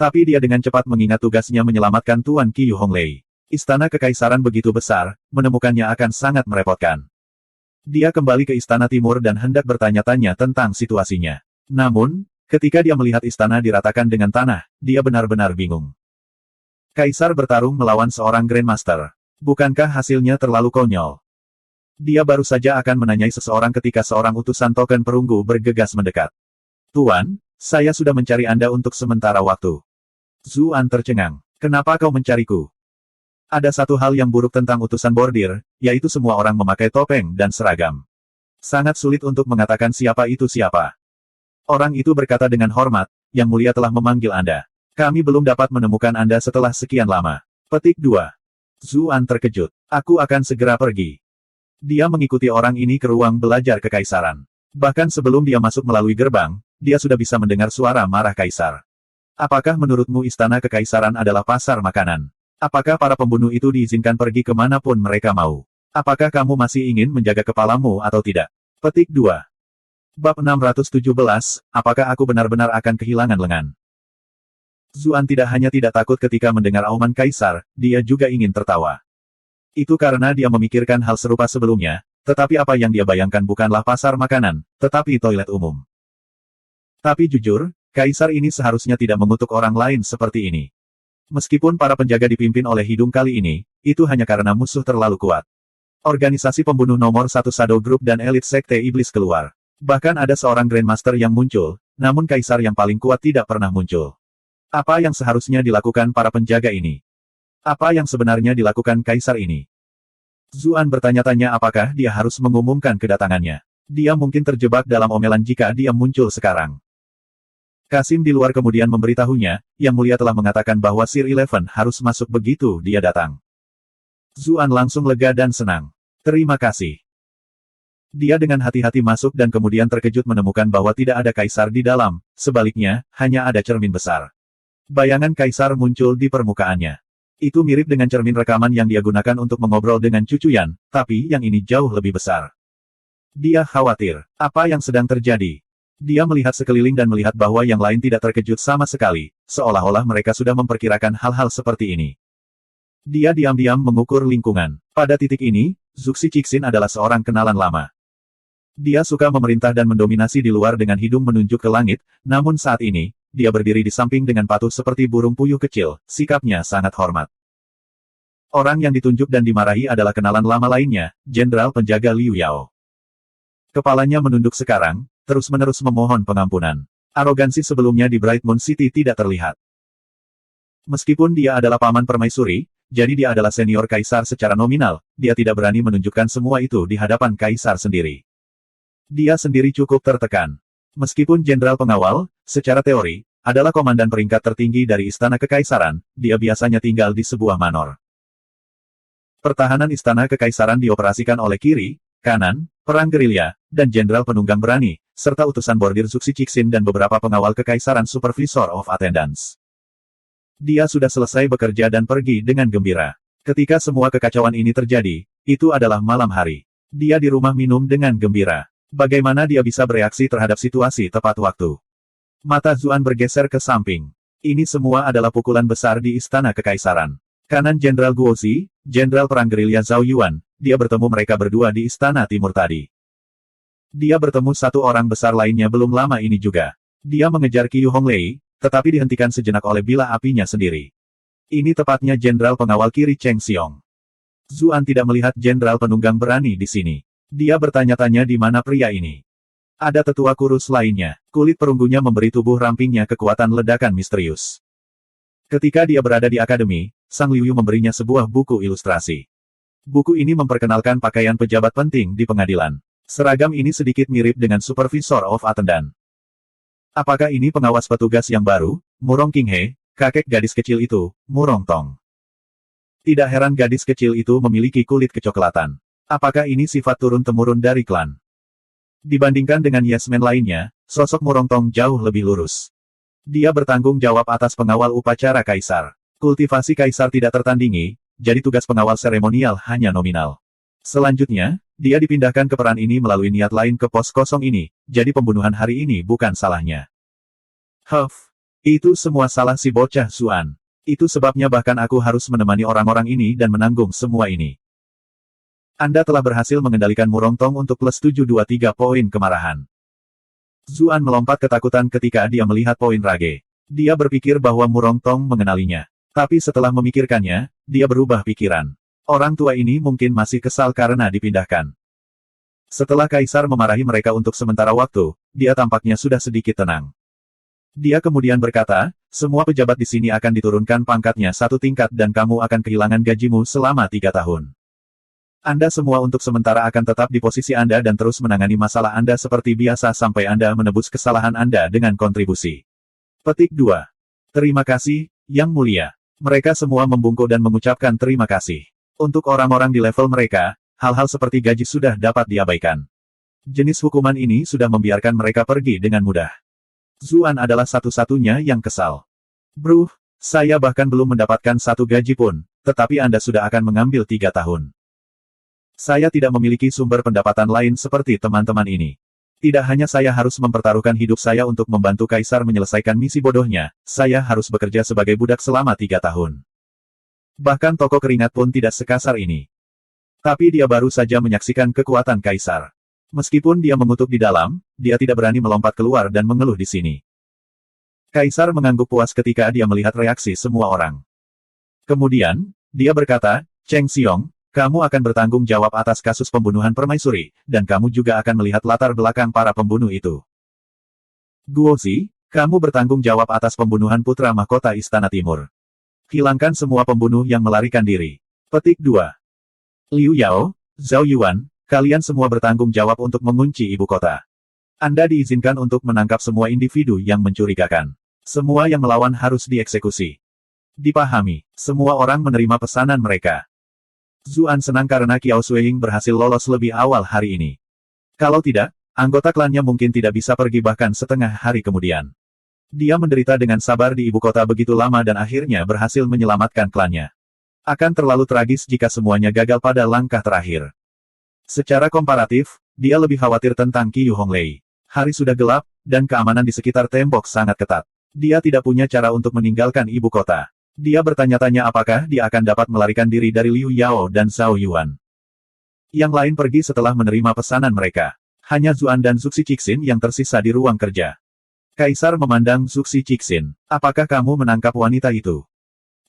Tapi dia dengan cepat mengingat tugasnya menyelamatkan Tuan Qiyu Honglei. Istana Kekaisaran begitu besar, menemukannya akan sangat merepotkan. Dia kembali ke Istana Timur dan hendak bertanya-tanya tentang situasinya. Namun, ketika dia melihat istana diratakan dengan tanah, dia benar-benar bingung. Kaisar bertarung melawan seorang Grandmaster. Bukankah hasilnya terlalu konyol? Dia baru saja akan menanyai seseorang ketika seorang utusan token perunggu bergegas mendekat. Tuan, saya sudah mencari Anda untuk sementara waktu. Zuan tercengang. Kenapa kau mencariku? Ada satu hal yang buruk tentang utusan bordir, yaitu semua orang memakai topeng dan seragam. Sangat sulit untuk mengatakan siapa itu siapa. Orang itu berkata dengan hormat, Yang Mulia telah memanggil Anda. Kami belum dapat menemukan Anda setelah sekian lama. Petik 2. Zuan terkejut. Aku akan segera pergi. Dia mengikuti orang ini ke ruang belajar kekaisaran. Bahkan sebelum dia masuk melalui gerbang, dia sudah bisa mendengar suara marah kaisar. Apakah menurutmu istana kekaisaran adalah pasar makanan? Apakah para pembunuh itu diizinkan pergi kemanapun mereka mau? Apakah kamu masih ingin menjaga kepalamu atau tidak? Petik 2. Bab 617, apakah aku benar-benar akan kehilangan lengan? Zuan tidak hanya tidak takut ketika mendengar auman kaisar, dia juga ingin tertawa. Itu karena dia memikirkan hal serupa sebelumnya, tetapi apa yang dia bayangkan bukanlah pasar makanan, tetapi toilet umum. Tapi jujur, kaisar ini seharusnya tidak mengutuk orang lain seperti ini. Meskipun para penjaga dipimpin oleh hidung kali ini, itu hanya karena musuh terlalu kuat. Organisasi pembunuh nomor 1 Shadow Group dan elit sekte iblis keluar. Bahkan ada seorang Grandmaster yang muncul, namun kaisar yang paling kuat tidak pernah muncul. Apa yang seharusnya dilakukan para penjaga ini? Apa yang sebenarnya dilakukan kaisar ini? Zuan bertanya-tanya apakah dia harus mengumumkan kedatangannya. Dia mungkin terjebak dalam omelan jika dia muncul sekarang. Kasim di luar kemudian memberitahunya, Yang Mulia telah mengatakan bahwa Sir Eleven harus masuk begitu dia datang. Zuan langsung lega dan senang. Terima kasih. Dia dengan hati-hati masuk dan kemudian terkejut menemukan bahwa tidak ada kaisar di dalam, sebaliknya, hanya ada cermin besar. Bayangan kaisar muncul di permukaannya. Itu mirip dengan cermin rekaman yang dia gunakan untuk mengobrol dengan cucuyan, tapi yang ini jauh lebih besar. Dia khawatir. Apa yang sedang terjadi? Dia melihat sekeliling dan melihat bahwa yang lain tidak terkejut sama sekali, seolah-olah mereka sudah memperkirakan hal-hal seperti ini. Dia diam-diam mengukur lingkungan. Pada titik ini, Zuxi Cixin adalah seorang kenalan lama. Dia suka memerintah dan mendominasi di luar dengan hidung menunjuk ke langit, namun saat ini, dia berdiri di samping dengan patuh seperti burung puyuh kecil, sikapnya sangat hormat. Orang yang ditunjuk dan dimarahi adalah kenalan lama lainnya, Jenderal Penjaga Liu Yao. Kepalanya menunduk sekarang, terus-menerus memohon pengampunan. Arogansi sebelumnya di Bright Moon City tidak terlihat. Meskipun dia adalah paman permaisuri, jadi dia adalah senior kaisar secara nominal, dia tidak berani menunjukkan semua itu di hadapan kaisar sendiri. Dia sendiri cukup tertekan. Meskipun jenderal pengawal, secara teori, adalah komandan peringkat tertinggi dari Istana Kekaisaran, dia biasanya tinggal di sebuah manor. Pertahanan Istana Kekaisaran dioperasikan oleh kiri, kanan, perang gerilya, dan jenderal penunggang berani, serta utusan bordir Zuxi Cixin dan beberapa pengawal kekaisaran Supervisor of Attendance. Dia sudah selesai bekerja dan pergi dengan gembira. Ketika semua kekacauan ini terjadi, itu adalah malam hari. Dia di rumah minum dengan gembira. Bagaimana dia bisa bereaksi terhadap situasi tepat waktu? Mata Zuan bergeser ke samping. Ini semua adalah pukulan besar di Istana Kekaisaran. Kanan Jenderal Guozi, Jenderal Perang Gerilya Zhao Yuan, dia bertemu mereka berdua di Istana Timur tadi. Dia bertemu satu orang besar lainnya belum lama ini juga. Dia mengejar Qiyu Honglei, tetapi dihentikan sejenak oleh bilah apinya sendiri. Ini tepatnya Jenderal Pengawal Kiri Cheng Xiong. Zuan tidak melihat Jenderal Penunggang berani di sini. Dia bertanya-tanya di mana pria ini. Ada tetua kurus lainnya. Kulit perunggunya memberi tubuh rampingnya kekuatan ledakan misterius. Ketika dia berada di akademi, Sang Liu Yu memberinya sebuah buku ilustrasi. Buku ini memperkenalkan pakaian pejabat penting di pengadilan. Seragam ini sedikit mirip dengan Supervisor of Attendance. Apakah ini pengawas petugas yang baru? Murong Qinghe, kakek gadis kecil itu, Murong Tong. Tidak heran gadis kecil itu memiliki kulit kecoklatan. Apakah ini sifat turun-temurun dari klan? Dibandingkan dengan Yesmen lainnya, sosok Murong Tong jauh lebih lurus. Dia bertanggung jawab atas pengawal upacara kaisar. Kultivasi kaisar tidak tertandingi, jadi tugas pengawal seremonial hanya nominal. Selanjutnya, dia dipindahkan ke peran ini melalui niat lain ke pos kosong ini, jadi pembunuhan hari ini bukan salahnya. Itu semua salah si bocah Zuan. Itu sebabnya bahkan aku harus menemani orang-orang ini dan menanggung semua ini. Anda telah berhasil mengendalikan Murong Tong untuk plus 723 poin kemarahan. Zuan melompat ketakutan ketika dia melihat poin rage. Dia berpikir bahwa Murong Tong mengenalinya. Tapi setelah memikirkannya, dia berubah pikiran. Orang tua ini mungkin masih kesal karena dipindahkan. Setelah kaisar memarahi mereka untuk sementara waktu, dia tampaknya sudah sedikit tenang. Dia kemudian berkata, semua pejabat di sini akan diturunkan pangkatnya satu tingkat dan kamu akan kehilangan gajimu selama 3 tahun. Anda semua untuk sementara akan tetap di posisi Anda dan terus menangani masalah Anda seperti biasa sampai Anda menebus kesalahan Anda dengan kontribusi. Petik 2. Terima kasih, Yang Mulia. Mereka semua membungkuk dan mengucapkan terima kasih. Untuk orang-orang di level mereka, hal-hal seperti gaji sudah dapat diabaikan. Jenis hukuman ini sudah membiarkan mereka pergi dengan mudah. Zuan adalah satu-satunya yang kesal. Bruh, saya bahkan belum mendapatkan satu gaji pun, tetapi Anda sudah akan mengambil 3 tahun. Saya tidak memiliki sumber pendapatan lain seperti teman-teman ini. Tidak hanya saya harus mempertaruhkan hidup saya untuk membantu Kaisar menyelesaikan misi bodohnya, saya harus bekerja sebagai budak selama 3 tahun. Bahkan toko keringat pun tidak sekasar ini. Tapi dia baru saja menyaksikan kekuatan Kaisar. Meskipun dia mengutuk di dalam, dia tidak berani melompat keluar dan mengeluh di sini. Kaisar mengangguk puas ketika dia melihat reaksi semua orang. Kemudian, dia berkata, Cheng Xiong, kamu akan bertanggung jawab atas kasus pembunuhan permaisuri, dan kamu juga akan melihat latar belakang para pembunuh itu. Guozi, kamu bertanggung jawab atas pembunuhan putra mahkota Istana Timur. Hilangkan semua pembunuh yang melarikan diri. Petik 2. Liu Yao, Zhao Yuan, kalian semua bertanggung jawab untuk mengunci ibu kota. Anda diizinkan untuk menangkap semua individu yang mencurigakan. Semua yang melawan harus dieksekusi. Dipahami, semua orang menerima pesanan mereka. Zuan senang karena Qiao Suiying berhasil lolos lebih awal hari ini. Kalau tidak, anggota klannya mungkin tidak bisa pergi bahkan setengah hari kemudian. Dia menderita dengan sabar di ibu kota begitu lama dan akhirnya berhasil menyelamatkan klannya. Akan terlalu tragis jika semuanya gagal pada langkah terakhir. Secara komparatif, dia lebih khawatir tentang Qiu Honglei. Hari sudah gelap, dan keamanan di sekitar tembok sangat ketat. Dia tidak punya cara untuk meninggalkan ibu kota. Dia bertanya-tanya apakah dia akan dapat melarikan diri dari Liu Yao dan Zhao Yuan. Yang lain pergi setelah menerima pesanan mereka. Hanya Zuan dan Zuxi Cixin yang tersisa di ruang kerja. Kaisar memandang Zuxi Cixin. Apakah kamu menangkap wanita itu?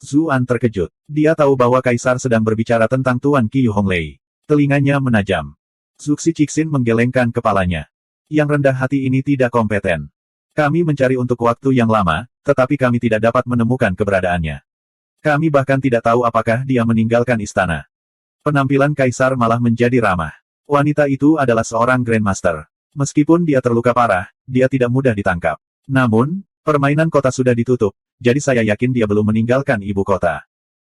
Zuan terkejut. Dia tahu bahwa Kaisar sedang berbicara tentang Tuan Qiu Honglei. Telinganya menajam. Zuxi Cixin menggelengkan kepalanya. Yang rendah hati ini tidak kompeten. Kami mencari untuk waktu yang lama, tetapi kami tidak dapat menemukan keberadaannya. Kami bahkan tidak tahu apakah dia meninggalkan istana. Penampilan Kaisar malah menjadi ramah. Wanita itu adalah seorang Grandmaster. Meskipun dia terluka parah, dia tidak mudah ditangkap. Namun, permainan kota sudah ditutup, jadi saya yakin dia belum meninggalkan ibu kota.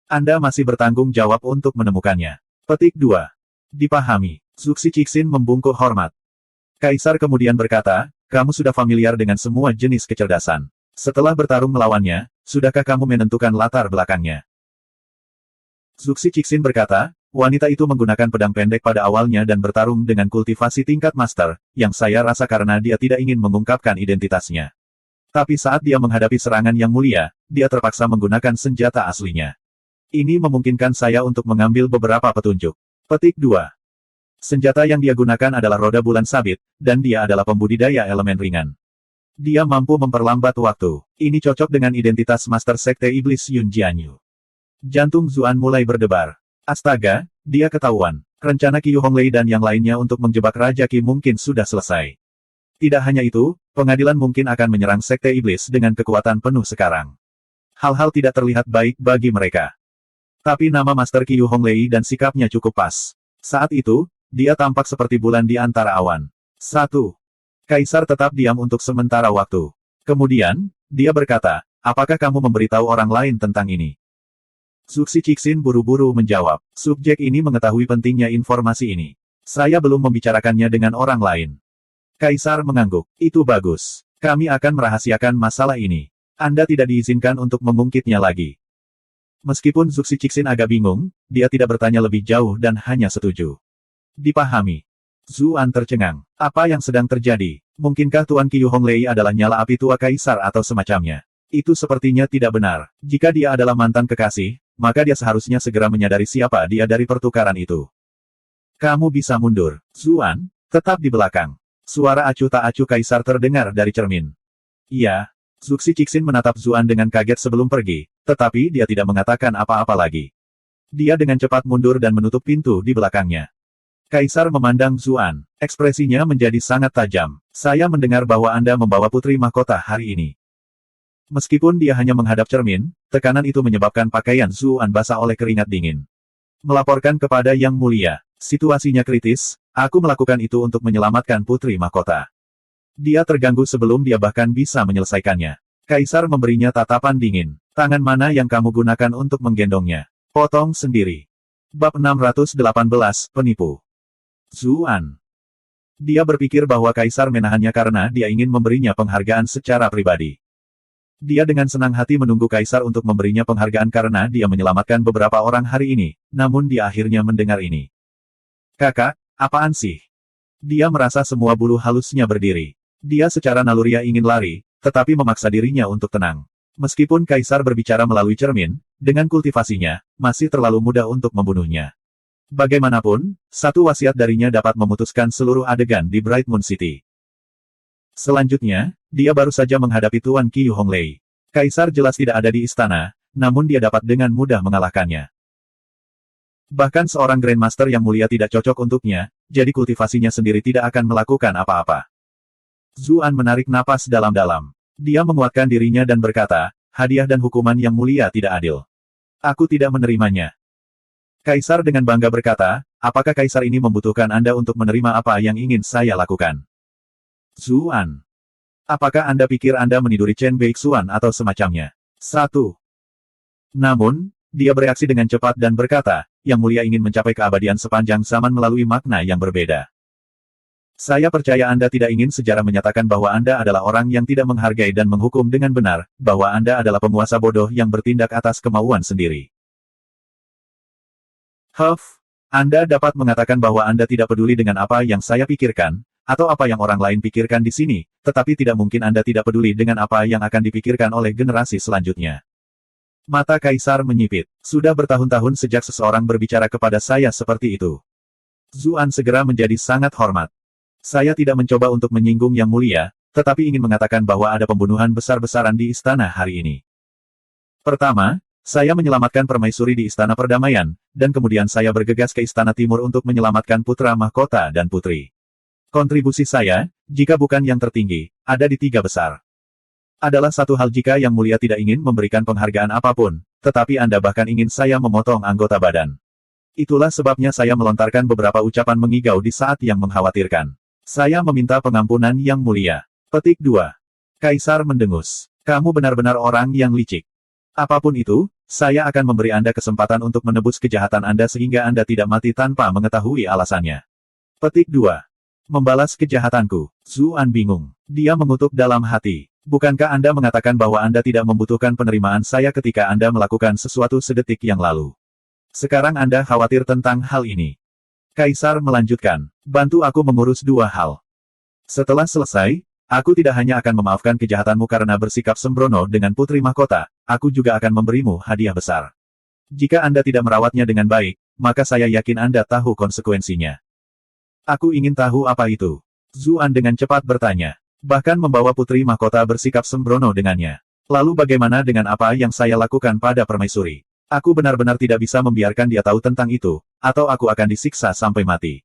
Anda masih bertanggung jawab untuk menemukannya. Petik 2. Dipahami. Zuxi Cixin membungkuk hormat. Kaisar kemudian berkata, kamu sudah familiar dengan semua jenis kecerdasan. Setelah bertarung melawannya, sudahkah kamu menentukan latar belakangnya? Zuxi Cixin berkata, wanita itu menggunakan pedang pendek pada awalnya dan bertarung dengan kultivasi tingkat master, yang saya rasa karena dia tidak ingin mengungkapkan identitasnya. Tapi saat dia menghadapi serangan yang mulia, dia terpaksa menggunakan senjata aslinya. Ini memungkinkan saya untuk mengambil beberapa petunjuk. Petik 2. Senjata yang dia gunakan adalah roda bulan sabit, dan dia adalah pembudidaya elemen ringan. Dia mampu memperlambat waktu. Ini cocok dengan identitas Master Sekte Iblis Yun Jianyu. Jantung Zuan mulai berdebar. Astaga, dia ketahuan. Rencana Qiu Honglei dan yang lainnya untuk menjebak Raja Qi mungkin sudah selesai. Tidak hanya itu, pengadilan mungkin akan menyerang Sekte Iblis dengan kekuatan penuh sekarang. Hal-hal tidak terlihat baik bagi mereka. Tapi nama Master Qiu Honglei dan sikapnya cukup pas. Saat itu, dia tampak seperti bulan di antara awan. 1. Kaisar tetap diam untuk sementara waktu. Kemudian, dia berkata, apakah kamu memberitahu orang lain tentang ini? Zuxi Cixin buru-buru menjawab. Subjek ini mengetahui pentingnya informasi ini. Saya belum membicarakannya dengan orang lain. Kaisar mengangguk. Itu bagus. Kami akan merahasiakan masalah ini. Anda tidak diizinkan untuk mengungkitnya lagi. Meskipun Zuxi Cixin agak bingung, dia tidak bertanya lebih jauh dan hanya setuju. Dipahami. Zuan tercengang. Apa yang sedang terjadi? Mungkinkah Tuan Qiu Honglei adalah nyala api tua kaisar atau semacamnya? Itu sepertinya tidak benar. Jika dia adalah mantan kekasih, maka dia seharusnya segera menyadari siapa dia dari pertukaran itu. Kamu bisa mundur. Zuan, tetap di belakang. Suara acuh tak acuh kaisar terdengar dari cermin. Iya. Zuxi Cixin menatap Zuan dengan kaget sebelum pergi, tetapi dia tidak mengatakan apa-apa lagi. Dia dengan cepat mundur dan menutup pintu di belakangnya. Kaisar memandang Zuan. Ekspresinya menjadi sangat tajam. Saya mendengar bahwa Anda membawa putri mahkota hari ini. Meskipun dia hanya menghadap cermin, tekanan itu menyebabkan pakaian Zuan basah oleh keringat dingin. Melaporkan kepada Yang Mulia. Situasinya kritis, aku melakukan itu untuk menyelamatkan putri mahkota. Dia terganggu sebelum dia bahkan bisa menyelesaikannya. Kaisar memberinya tatapan dingin. Tangan mana yang kamu gunakan untuk menggendongnya? Potong sendiri. Bab 618, Penipu. Zuan. Dia berpikir bahwa Kaisar menahannya karena dia ingin memberinya penghargaan secara pribadi. Dia dengan senang hati menunggu Kaisar untuk memberinya penghargaan karena dia menyelamatkan beberapa orang hari ini, namun dia akhirnya mendengar ini. Kakak, apaan sih? Dia merasa semua bulu halusnya berdiri. Dia secara naluriah ingin lari, tetapi memaksa dirinya untuk tenang. Meskipun Kaisar berbicara melalui cermin, dengan kultivasinya, masih terlalu mudah untuk membunuhnya. Bagaimanapun, satu wasiat darinya dapat memutuskan seluruh adegan di Bright Moon City. Selanjutnya, dia baru saja menghadapi Tuan Qiu Honglei. Kaisar jelas tidak ada di istana, namun dia dapat dengan mudah mengalahkannya. Bahkan seorang Grandmaster yang mulia tidak cocok untuknya, jadi kultivasinya sendiri tidak akan melakukan apa-apa. Zuan menarik napas dalam-dalam. Dia menguatkan dirinya dan berkata, hadiah dan hukuman yang mulia tidak adil. Aku tidak menerimanya. Kaisar dengan bangga berkata, apakah Kaisar ini membutuhkan Anda untuk menerima apa yang ingin saya lakukan? Zuan. Apakah Anda pikir Anda meniduri Chen Beixuan atau semacamnya? 1. Namun, dia bereaksi dengan cepat dan berkata, Yang Mulia ingin mencapai keabadian sepanjang zaman melalui makna yang berbeda. Saya percaya Anda tidak ingin sejarah menyatakan bahwa Anda adalah orang yang tidak menghargai dan menghukum dengan benar, bahwa Anda adalah penguasa bodoh yang bertindak atas kemauan sendiri. Anda dapat mengatakan bahwa Anda tidak peduli dengan apa yang saya pikirkan, atau apa yang orang lain pikirkan di sini, tetapi tidak mungkin Anda tidak peduli dengan apa yang akan dipikirkan oleh generasi selanjutnya. Mata Kaisar menyipit. Sudah bertahun-tahun sejak seseorang berbicara kepada saya seperti itu. Zuan segera menjadi sangat hormat. Saya tidak mencoba untuk menyinggung Yang Mulia, tetapi ingin mengatakan bahwa ada pembunuhan besar-besaran di istana hari ini. Pertama, saya menyelamatkan permaisuri di Istana Perdamaian, dan kemudian saya bergegas ke Istana Timur untuk menyelamatkan putra mahkota dan putri. Kontribusi saya, jika bukan yang tertinggi, ada di 3 besar. Adalah satu hal jika Yang Mulia tidak ingin memberikan penghargaan apapun, tetapi Anda bahkan ingin saya memotong anggota badan. Itulah sebabnya saya melontarkan beberapa ucapan mengigau di saat yang mengkhawatirkan. Saya meminta pengampunan Yang Mulia. Petik 2. Kaisar mendengus. Kamu benar-benar orang yang licik. Apapun itu, saya akan memberi Anda kesempatan untuk menebus kejahatan Anda sehingga Anda tidak mati tanpa mengetahui alasannya. Petik 2. Membalas kejahatanku. Zuan bingung. Dia mengutuk dalam hati. Bukankah Anda mengatakan bahwa Anda tidak membutuhkan penerimaan saya ketika Anda melakukan sesuatu sedetik yang lalu? Sekarang Anda khawatir tentang hal ini. Kaisar melanjutkan. Bantu aku mengurus 2 hal. Setelah selesai, aku tidak hanya akan memaafkan kejahatanmu karena bersikap sembrono dengan putri mahkota, aku juga akan memberimu hadiah besar. Jika Anda tidak merawatnya dengan baik, maka saya yakin Anda tahu konsekuensinya. Aku ingin tahu apa itu. Zuan dengan cepat bertanya. Bahkan membawa putri mahkota bersikap sembrono dengannya. Lalu bagaimana dengan apa yang saya lakukan pada permaisuri? Aku benar-benar tidak bisa membiarkan dia tahu tentang itu, atau aku akan disiksa sampai mati.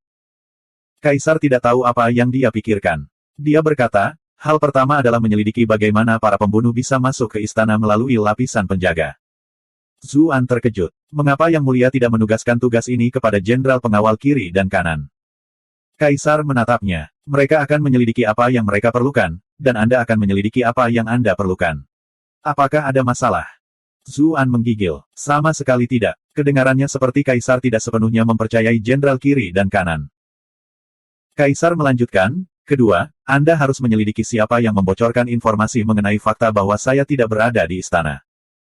Kaisar tidak tahu apa yang dia pikirkan. Dia berkata, hal pertama adalah menyelidiki bagaimana para pembunuh bisa masuk ke istana melalui lapisan penjaga. Zuan terkejut. Mengapa Yang Mulia tidak menugaskan tugas ini kepada jenderal pengawal kiri dan kanan? Kaisar menatapnya. Mereka akan menyelidiki apa yang mereka perlukan, dan Anda akan menyelidiki apa yang Anda perlukan. Apakah ada masalah? Zuan menggigil. Sama sekali tidak. Kedengarannya seperti Kaisar tidak sepenuhnya mempercayai jenderal kiri dan kanan. Kaisar melanjutkan, kedua, Anda harus menyelidiki siapa yang membocorkan informasi mengenai fakta bahwa saya tidak berada di istana.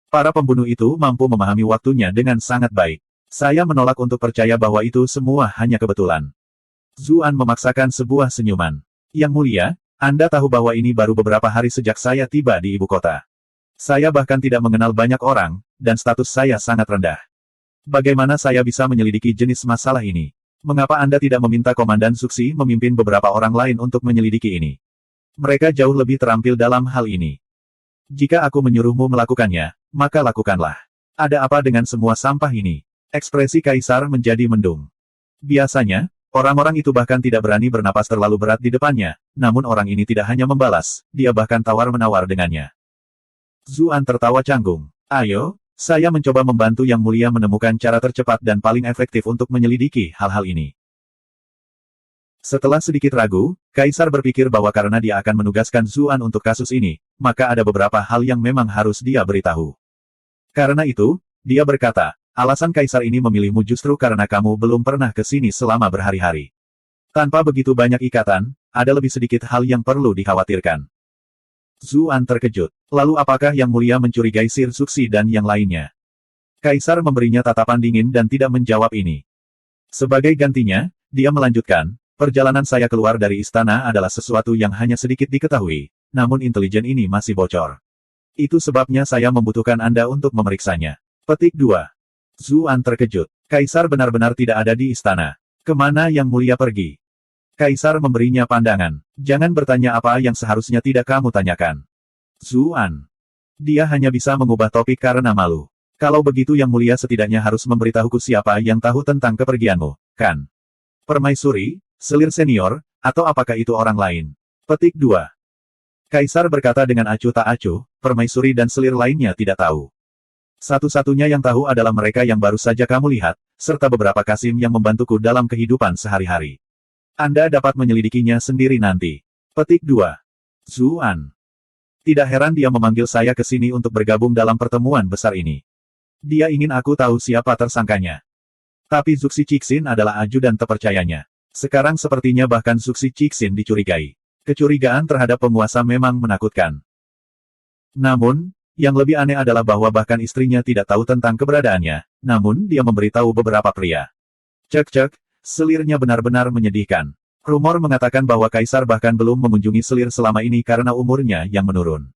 Para pembunuh itu mampu memahami waktunya dengan sangat baik. Saya menolak untuk percaya bahwa itu semua hanya kebetulan. Zuan memaksakan sebuah senyuman. Yang mulia, Anda tahu bahwa ini baru beberapa hari sejak saya tiba di ibu kota. Saya bahkan tidak mengenal banyak orang, dan status saya sangat rendah. Bagaimana saya bisa menyelidiki jenis masalah ini? Mengapa Anda tidak meminta Komandan Zuxi memimpin beberapa orang lain untuk menyelidiki ini? Mereka jauh lebih terampil dalam hal ini. Jika aku menyuruhmu melakukannya, maka lakukanlah. Ada apa dengan semua sampah ini? Ekspresi Kaisar menjadi mendung. Biasanya, orang-orang itu bahkan tidak berani bernapas terlalu berat di depannya, namun orang ini tidak hanya membalas, dia bahkan tawar-menawar dengannya. Zuan tertawa canggung. Ayo, saya mencoba membantu Yang Mulia menemukan cara tercepat dan paling efektif untuk menyelidiki hal-hal ini. Setelah sedikit ragu, Kaisar berpikir bahwa karena dia akan menugaskan Zuan untuk kasus ini, maka ada beberapa hal yang memang harus dia beritahu. Karena itu, dia berkata, alasan Kaisar ini memilihmu justru karena kamu belum pernah ke sini selama berhari-hari. Tanpa begitu banyak ikatan, ada lebih sedikit hal yang perlu dikhawatirkan. Zuan terkejut. Lalu apakah Yang Mulia mencurigai Sir Zuxi dan yang lainnya? Kaisar memberinya tatapan dingin dan tidak menjawab ini. Sebagai gantinya, dia melanjutkan, perjalanan saya keluar dari istana adalah sesuatu yang hanya sedikit diketahui, namun intelijen ini masih bocor. Itu sebabnya saya membutuhkan Anda untuk memeriksanya. Petik 2. Zuan terkejut. Kaisar benar-benar tidak ada di istana. Kemana Yang Mulia pergi? Kaisar memberinya pandangan. Jangan bertanya apa yang seharusnya tidak kamu tanyakan. Zuan. Dia hanya bisa mengubah topik karena malu. Kalau begitu Yang Mulia setidaknya harus memberitahuku siapa yang tahu tentang kepergianmu, kan? Permaisuri, selir senior, atau apakah itu orang lain? Petik 2. Kaisar berkata dengan acuh tak acuh, permaisuri dan selir lainnya tidak tahu. Satu-satunya yang tahu adalah mereka yang baru saja kamu lihat, serta beberapa kasim yang membantuku dalam kehidupan sehari-hari. Anda dapat menyelidikinya sendiri nanti. Petik 2. Zuan. Tidak heran dia memanggil saya ke sini untuk bergabung dalam pertemuan besar ini. Dia ingin aku tahu siapa tersangkanya. Tapi Zuxi Cixin adalah ajudan terpercayanya. Sekarang sepertinya bahkan Zuxi Cixin dicurigai. Kecurigaan terhadap penguasa memang menakutkan. Namun, yang lebih aneh adalah bahwa bahkan istrinya tidak tahu tentang keberadaannya, namun dia memberitahu beberapa pria. Cek-cek. Selirnya benar-benar menyedihkan. Rumor mengatakan bahwa Kaisar bahkan belum mengunjungi selir selama ini karena umurnya yang menurun.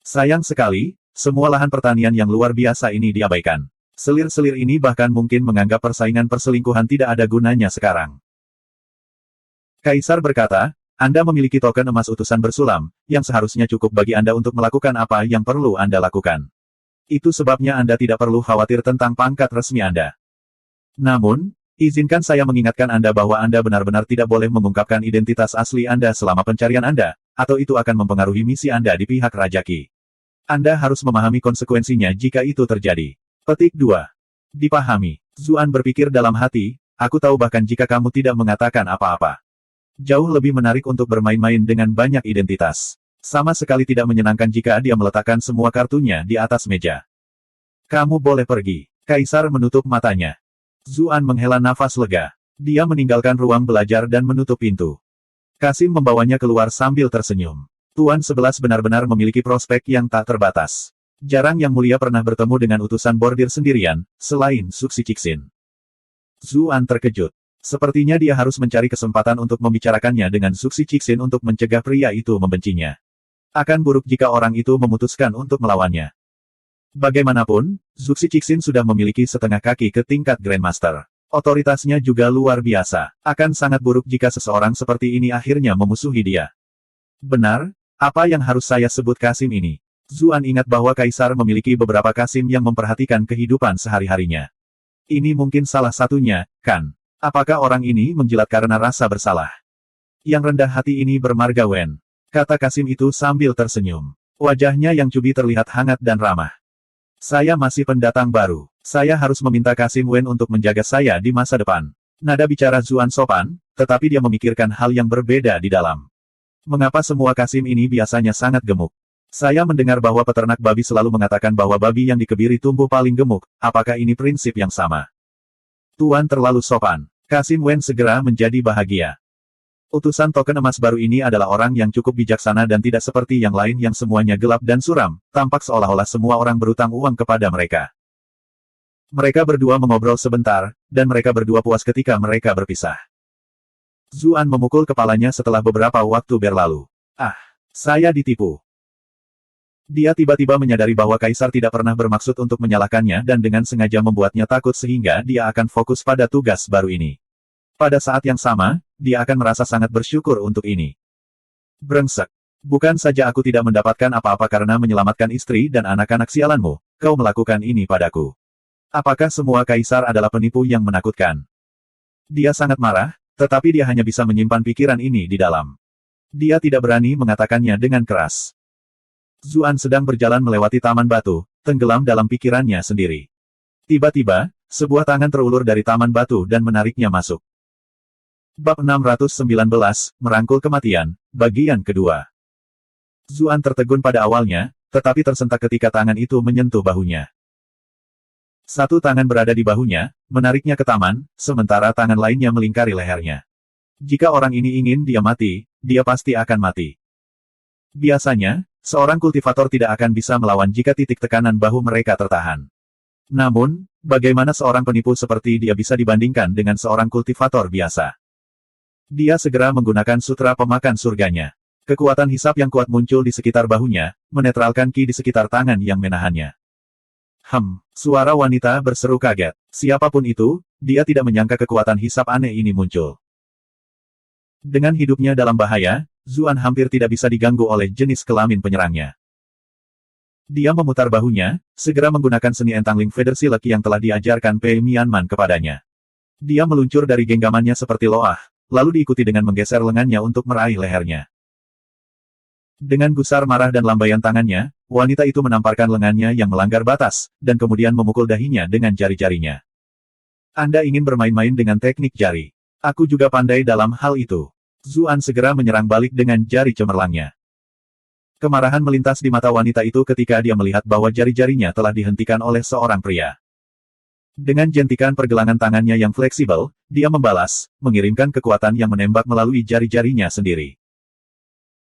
Sayang sekali, semua lahan pertanian yang luar biasa ini diabaikan. Selir-selir ini bahkan mungkin menganggap persaingan perselingkuhan tidak ada gunanya sekarang. Kaisar berkata, Anda memiliki token emas utusan bersulam, yang seharusnya cukup bagi Anda untuk melakukan apa yang perlu Anda lakukan. Itu sebabnya Anda tidak perlu khawatir tentang pangkat resmi Anda. Namun, izinkan saya mengingatkan Anda bahwa Anda benar-benar tidak boleh mengungkapkan identitas asli Anda selama pencarian Anda, atau itu akan mempengaruhi misi Anda di pihak Raja Qi. Anda harus memahami konsekuensinya jika itu terjadi. Petik 2. Dipahami. Zuan berpikir dalam hati, aku tahu bahkan jika kamu tidak mengatakan apa-apa. Jauh lebih menarik untuk bermain-main dengan banyak identitas. Sama sekali tidak menyenangkan jika dia meletakkan semua kartunya di atas meja. Kamu boleh pergi. Kaisar menutup matanya. Zuan menghela nafas lega. Dia meninggalkan ruang belajar dan menutup pintu. Kasim membawanya keluar sambil tersenyum. Tuan 11 benar-benar memiliki prospek yang tak terbatas. Jarang Yang Mulia pernah bertemu dengan utusan bordir sendirian, selain Zuxi Cixin. Zuan terkejut. Sepertinya dia harus mencari kesempatan untuk membicarakannya dengan Zuxi Cixin untuk mencegah pria itu membencinya. Akan buruk jika orang itu memutuskan untuk melawannya. Bagaimanapun, Zuxi Cixin sudah memiliki setengah kaki ke tingkat Grandmaster. Otoritasnya juga luar biasa. Akan sangat buruk jika seseorang seperti ini akhirnya memusuhi dia. Benar, apa yang harus saya sebut Kasim ini? Zuan ingat bahwa Kaisar memiliki beberapa Kasim yang memperhatikan kehidupan sehari-harinya. Ini mungkin salah satunya, kan? Apakah orang ini menjilat karena rasa bersalah? Yang rendah hati ini bermarga Wen. Kata Kasim itu sambil tersenyum. Wajahnya yang cubi terlihat hangat dan ramah. Saya masih pendatang baru. Saya harus meminta Kasim Wen untuk menjaga saya di masa depan. Nada bicara Zuan sopan, tetapi dia memikirkan hal yang berbeda di dalam. Mengapa semua Kasim ini biasanya sangat gemuk? Saya mendengar bahwa peternak babi selalu mengatakan bahwa babi yang dikebiri tumbuh paling gemuk, apakah ini prinsip yang sama? Tuan terlalu sopan. Kasim Wen segera menjadi bahagia. Utusan token emas baru ini adalah orang yang cukup bijaksana dan tidak seperti yang lain yang semuanya gelap dan suram, tampak seolah-olah semua orang berutang uang kepada mereka. Mereka berdua mengobrol sebentar, dan mereka berdua puas ketika mereka berpisah. Zuan memukul kepalanya setelah beberapa waktu berlalu. Ah, saya ditipu. Dia tiba-tiba menyadari bahwa Kaisar tidak pernah bermaksud untuk menyalahkannya dan dengan sengaja membuatnya takut sehingga dia akan fokus pada tugas baru ini. Pada saat yang sama, dia akan merasa sangat bersyukur untuk ini. Brengsek. Bukan saja aku tidak mendapatkan apa-apa karena menyelamatkan istri dan anak-anak sialanmu, kau melakukan ini padaku. Apakah semua Kaisar adalah penipu yang menakutkan? Dia sangat marah, tetapi dia hanya bisa menyimpan pikiran ini di dalam. Dia tidak berani mengatakannya dengan keras. Zuan sedang berjalan melewati taman batu, tenggelam dalam pikirannya sendiri. Tiba-tiba, sebuah tangan terulur dari taman batu dan menariknya masuk. Bab 619, Merangkul Kematian, bagian kedua. Zuan tertegun pada awalnya, tetapi tersentak ketika tangan itu menyentuh bahunya. Satu tangan berada di bahunya, menariknya ke taman, sementara tangan lainnya melingkari lehernya. Jika orang ini ingin dia mati, dia pasti akan mati. Biasanya, seorang kultivator tidak akan bisa melawan jika titik tekanan bahu mereka tertahan. Namun, bagaimana seorang penipu seperti dia bisa dibandingkan dengan seorang kultivator biasa? Dia segera menggunakan sutra pemakan surganya. Kekuatan hisap yang kuat muncul di sekitar bahunya, menetralkan ki di sekitar tangan yang menahannya. Suara wanita berseru kaget. Siapapun itu, dia tidak menyangka kekuatan hisap aneh ini muncul. Dengan hidupnya dalam bahaya, Zuan hampir tidak bisa diganggu oleh jenis kelamin penyerangnya. Dia memutar bahunya, segera menggunakan seni entangling feather silk yang telah diajarkan Pei Mianman kepadanya. Dia meluncur dari genggamannya seperti loah, lalu diikuti dengan menggeser lengannya untuk meraih lehernya. Dengan gusar marah dan lambaian tangannya, wanita itu menamparkan lengannya yang melanggar batas, dan kemudian memukul dahinya dengan jari-jarinya. Anda ingin bermain-main dengan teknik jari. Aku juga pandai dalam hal itu. Zuan segera menyerang balik dengan jari cemerlangnya. Kemarahan melintas di mata wanita itu ketika dia melihat bahwa jari-jarinya telah dihentikan oleh seorang pria. Dengan jentikan pergelangan tangannya yang fleksibel, dia membalas, mengirimkan kekuatan yang menembak melalui jari-jarinya sendiri.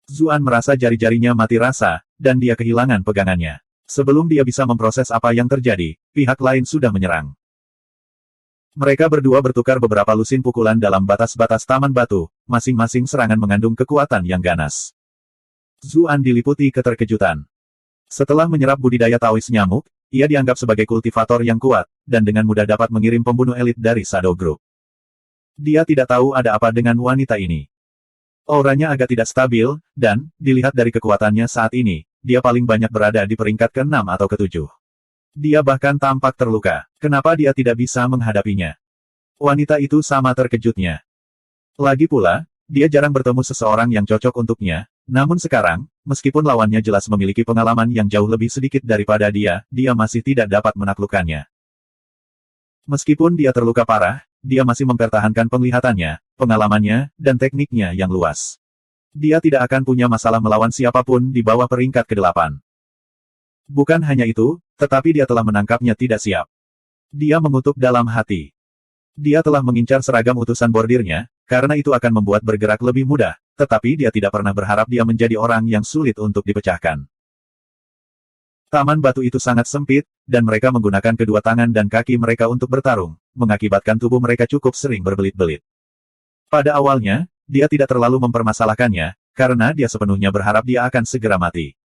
Zuan merasa jari-jarinya mati rasa, dan dia kehilangan pegangannya. Sebelum dia bisa memproses apa yang terjadi, pihak lain sudah menyerang. Mereka berdua bertukar beberapa lusin pukulan dalam batas-batas taman batu, masing-masing serangan mengandung kekuatan yang ganas. Zuan diliputi keterkejutan. Setelah menyerap budidaya Taois nyamuk, ia dianggap sebagai kultivator yang kuat, dan dengan mudah dapat mengirim pembunuh elit dari Shadow Group. Dia tidak tahu ada apa dengan wanita ini. Auranya agak tidak stabil, dan, dilihat dari kekuatannya saat ini, dia paling banyak berada di peringkat ke-6 atau ke-7. Dia bahkan tampak terluka. Kenapa dia tidak bisa menghadapinya? Wanita itu sama terkejutnya. Lagi pula, dia jarang bertemu seseorang yang cocok untuknya, namun sekarang, meskipun lawannya jelas memiliki pengalaman yang jauh lebih sedikit daripada dia masih tidak dapat menaklukkannya. Meskipun dia terluka parah, dia masih mempertahankan penglihatannya, pengalamannya, dan tekniknya yang luas. Dia tidak akan punya masalah melawan siapapun di bawah peringkat ke-8. Bukan hanya itu, tetapi dia telah menangkapnya tidak siap. Dia mengutuk dalam hati. Dia telah mengincar seragam utusan bordirnya, karena itu akan membuat bergerak lebih mudah, tetapi dia tidak pernah berharap dia menjadi orang yang sulit untuk dipecahkan. Taman batu itu sangat sempit, dan mereka menggunakan kedua tangan dan kaki mereka untuk bertarung, mengakibatkan tubuh mereka cukup sering berbelit-belit. Pada awalnya, dia tidak terlalu mempermasalahkannya, karena dia sepenuhnya berharap dia akan segera mati.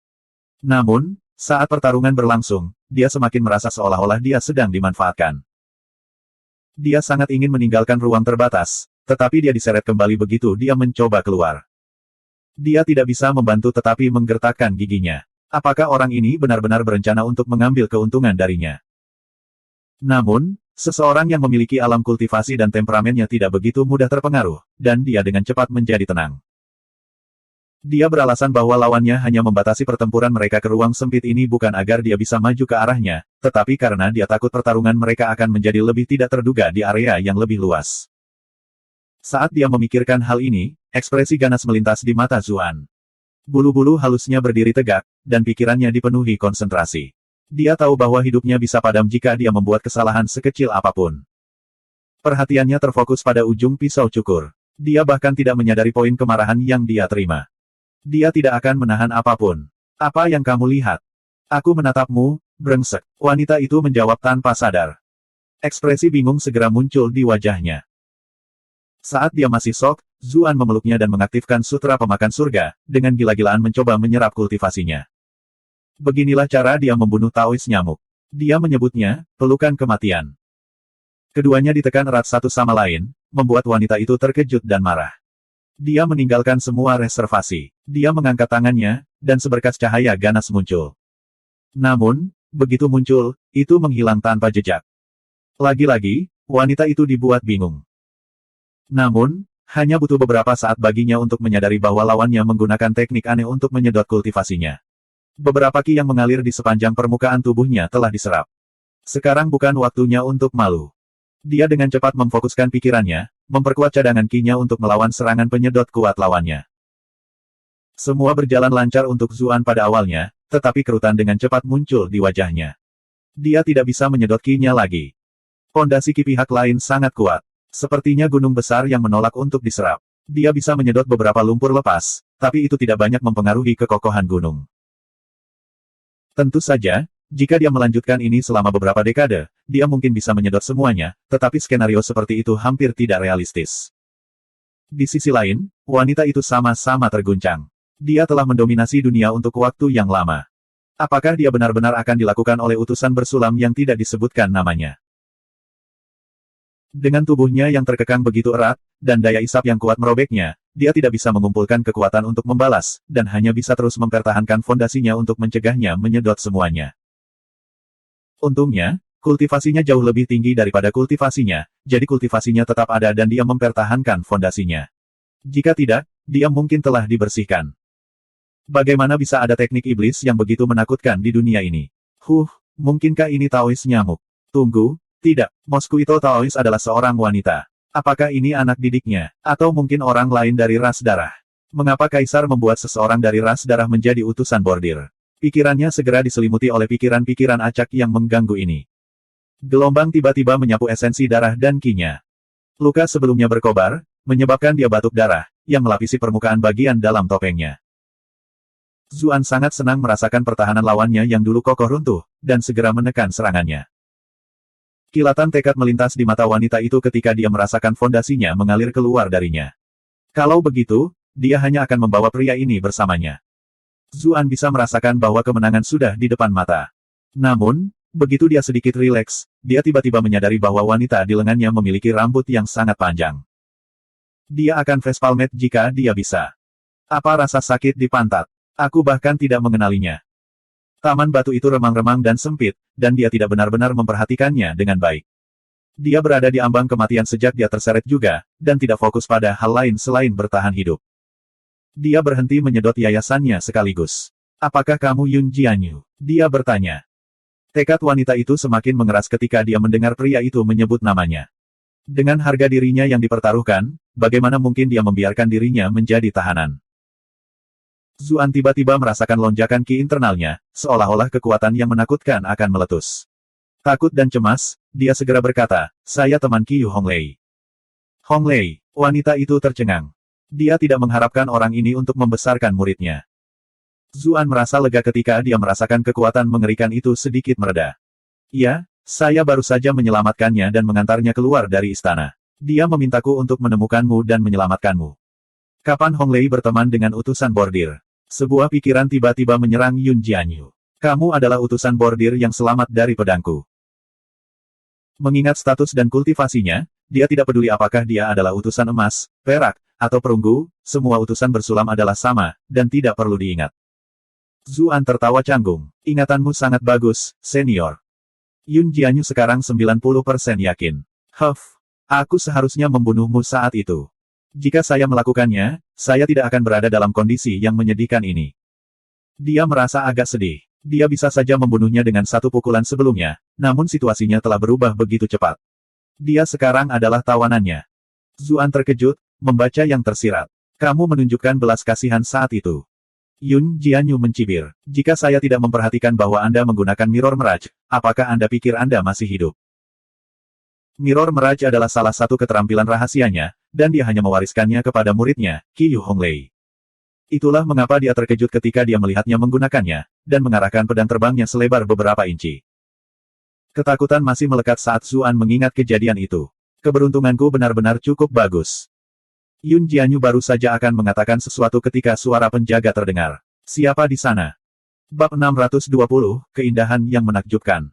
Namun, saat pertarungan berlangsung, dia semakin merasa seolah-olah dia sedang dimanfaatkan. Dia sangat ingin meninggalkan ruang terbatas, tetapi dia diseret kembali begitu dia mencoba keluar. Dia tidak bisa membantu tetapi menggertakkan giginya. Apakah orang ini benar-benar berencana untuk mengambil keuntungan darinya? Namun, seseorang yang memiliki alam kultivasi dan temperamennya tidak begitu mudah terpengaruh, dan dia dengan cepat menjadi tenang. Dia beralasan bahwa lawannya hanya membatasi pertempuran mereka ke ruang sempit ini bukan agar dia bisa maju ke arahnya, tetapi karena dia takut pertarungan mereka akan menjadi lebih tidak terduga di area yang lebih luas. Saat dia memikirkan hal ini, ekspresi ganas melintas di mata Zuan. Bulu-bulu halusnya berdiri tegak, dan pikirannya dipenuhi konsentrasi. Dia tahu bahwa hidupnya bisa padam jika dia membuat kesalahan sekecil apapun. Perhatiannya terfokus pada ujung pisau cukur. Dia bahkan tidak menyadari poin kemarahan yang dia terima. Dia tidak akan menahan apapun. Apa yang kamu lihat? Aku menatapmu, brengsek. Wanita itu menjawab tanpa sadar. Ekspresi bingung segera muncul di wajahnya. Saat dia masih sok, Zuan memeluknya dan mengaktifkan sutra pemakan surga, dengan gila-gilaan mencoba menyerap kultivasinya. Beginilah cara dia membunuh Taois nyamuk. Dia menyebutnya, pelukan kematian. Keduanya ditekan erat satu sama lain, membuat wanita itu terkejut dan marah. Dia meninggalkan semua reservasi. Dia mengangkat tangannya, dan seberkas cahaya ganas muncul. Namun, begitu muncul, itu menghilang tanpa jejak. Lagi-lagi, wanita itu dibuat bingung. Namun, hanya butuh beberapa saat baginya untuk menyadari bahwa lawannya menggunakan teknik aneh untuk menyedot kultivasinya. Beberapa ki yang mengalir di sepanjang permukaan tubuhnya telah diserap. Sekarang bukan waktunya untuk malu. Dia dengan cepat memfokuskan pikirannya, memperkuat cadangan ki-nya untuk melawan serangan penyedot kuat lawannya. Semua berjalan lancar untuk Zuan pada awalnya, tetapi kerutan dengan cepat muncul di wajahnya. Dia tidak bisa menyedot ki-nya lagi. Pondasi ki pihak lain sangat kuat. Sepertinya gunung besar yang menolak untuk diserap. Dia bisa menyedot beberapa lumpur lepas, tapi itu tidak banyak mempengaruhi kekokohan gunung. Tentu saja, jika dia melanjutkan ini selama beberapa dekade, dia mungkin bisa menyedot semuanya, tetapi skenario seperti itu hampir tidak realistis. Di sisi lain, wanita itu sama-sama terguncang. Dia telah mendominasi dunia untuk waktu yang lama. Apakah dia benar-benar akan dilakukan oleh utusan bersulam yang tidak disebutkan namanya? Dengan tubuhnya yang terkekang begitu erat, dan daya isap yang kuat merobeknya, dia tidak bisa mengumpulkan kekuatan untuk membalas, dan hanya bisa terus mempertahankan fondasinya untuk mencegahnya menyedot semuanya. Untungnya, kultivasinya jauh lebih tinggi daripada kultivasinya, jadi kultivasinya tetap ada dan dia mempertahankan fondasinya. Jika tidak, dia mungkin telah dibersihkan. Bagaimana bisa ada teknik iblis yang begitu menakutkan di dunia ini? Mungkinkah ini Taois nyamuk? Tunggu. Tidak, Mosquito Taois adalah seorang wanita. Apakah ini anak didiknya, atau mungkin orang lain dari ras darah? Mengapa Kaisar membuat seseorang dari ras darah menjadi utusan bordir? Pikirannya segera diselimuti oleh pikiran-pikiran acak yang mengganggu ini. Gelombang tiba-tiba menyapu esensi darah dan ki-nya. Luka sebelumnya berkobar, menyebabkan dia batuk darah, yang melapisi permukaan bagian dalam topengnya. Zuan sangat senang merasakan pertahanan lawannya yang dulu kokoh runtuh, dan segera menekan serangannya. Kilatan tekad melintas di mata wanita itu ketika dia merasakan fondasinya mengalir keluar darinya. Kalau begitu, dia hanya akan membawa pria ini bersamanya. Zuan bisa merasakan bahwa kemenangan sudah di depan mata. Namun, begitu dia sedikit rileks, dia tiba-tiba menyadari bahwa wanita di lengannya memiliki rambut yang sangat panjang. Dia akan facepalm jika dia bisa. Apa rasa sakit di pantat? Aku bahkan tidak mengenalinya. Taman batu itu remang-remang dan sempit, dan dia tidak benar-benar memperhatikannya dengan baik. Dia berada di ambang kematian sejak dia terseret juga, dan tidak fokus pada hal lain selain bertahan hidup. Dia berhenti menyedot yayasannya sekaligus. Apakah kamu Yun Jianyu? Dia bertanya. Tekad wanita itu semakin mengeras ketika dia mendengar pria itu menyebut namanya. Dengan harga dirinya yang dipertaruhkan, bagaimana mungkin dia membiarkan dirinya menjadi tahanan? Zuan tiba-tiba merasakan lonjakan ki internalnya, seolah-olah kekuatan yang menakutkan akan meletus. Takut dan cemas, dia segera berkata, saya teman Qiu Honglei. Honglei, wanita itu tercengang. Dia tidak mengharapkan orang ini untuk membesarkan muridnya. Zuan merasa lega ketika dia merasakan kekuatan mengerikan itu sedikit mereda. Ya, saya baru saja menyelamatkannya dan mengantarnya keluar dari istana. Dia memintaku untuk menemukanmu dan menyelamatkanmu. Kapan Honglei berteman dengan utusan bordir? Sebuah pikiran tiba-tiba menyerang Yun Jianyu. Kamu adalah utusan bordir yang selamat dari pedangku. Mengingat status dan kultivasinya, dia tidak peduli apakah dia adalah utusan emas, perak, atau perunggu, semua utusan bersulam adalah sama, dan tidak perlu diingat. Zuan tertawa canggung. Ingatanmu sangat bagus, senior. Yun Jianyu sekarang 90% yakin. Aku seharusnya membunuhmu saat itu. Jika saya melakukannya, saya tidak akan berada dalam kondisi yang menyedihkan ini. Dia merasa agak sedih. Dia bisa saja membunuhnya dengan satu pukulan sebelumnya, namun situasinya telah berubah begitu cepat. Dia sekarang adalah tawanannya. Zuan terkejut, membaca yang tersirat. Kamu menunjukkan belas kasihan saat itu. Yun Jianyu mencibir. Jika saya tidak memperhatikan bahwa Anda menggunakan Mirror Mirage, apakah Anda pikir Anda masih hidup? Mirror Mirage adalah salah satu keterampilan rahasianya, dan dia hanya mewariskannya kepada muridnya, Qi Yu Honglei. Itulah mengapa dia terkejut ketika dia melihatnya menggunakannya, dan mengarahkan pedang terbangnya selebar beberapa inci. Ketakutan masih melekat saat Zuan mengingat kejadian itu. Keberuntunganku benar-benar cukup bagus. Yun Jianyu baru saja akan mengatakan sesuatu ketika suara penjaga terdengar. Siapa di sana? Bab 620, Keindahan yang Menakjubkan.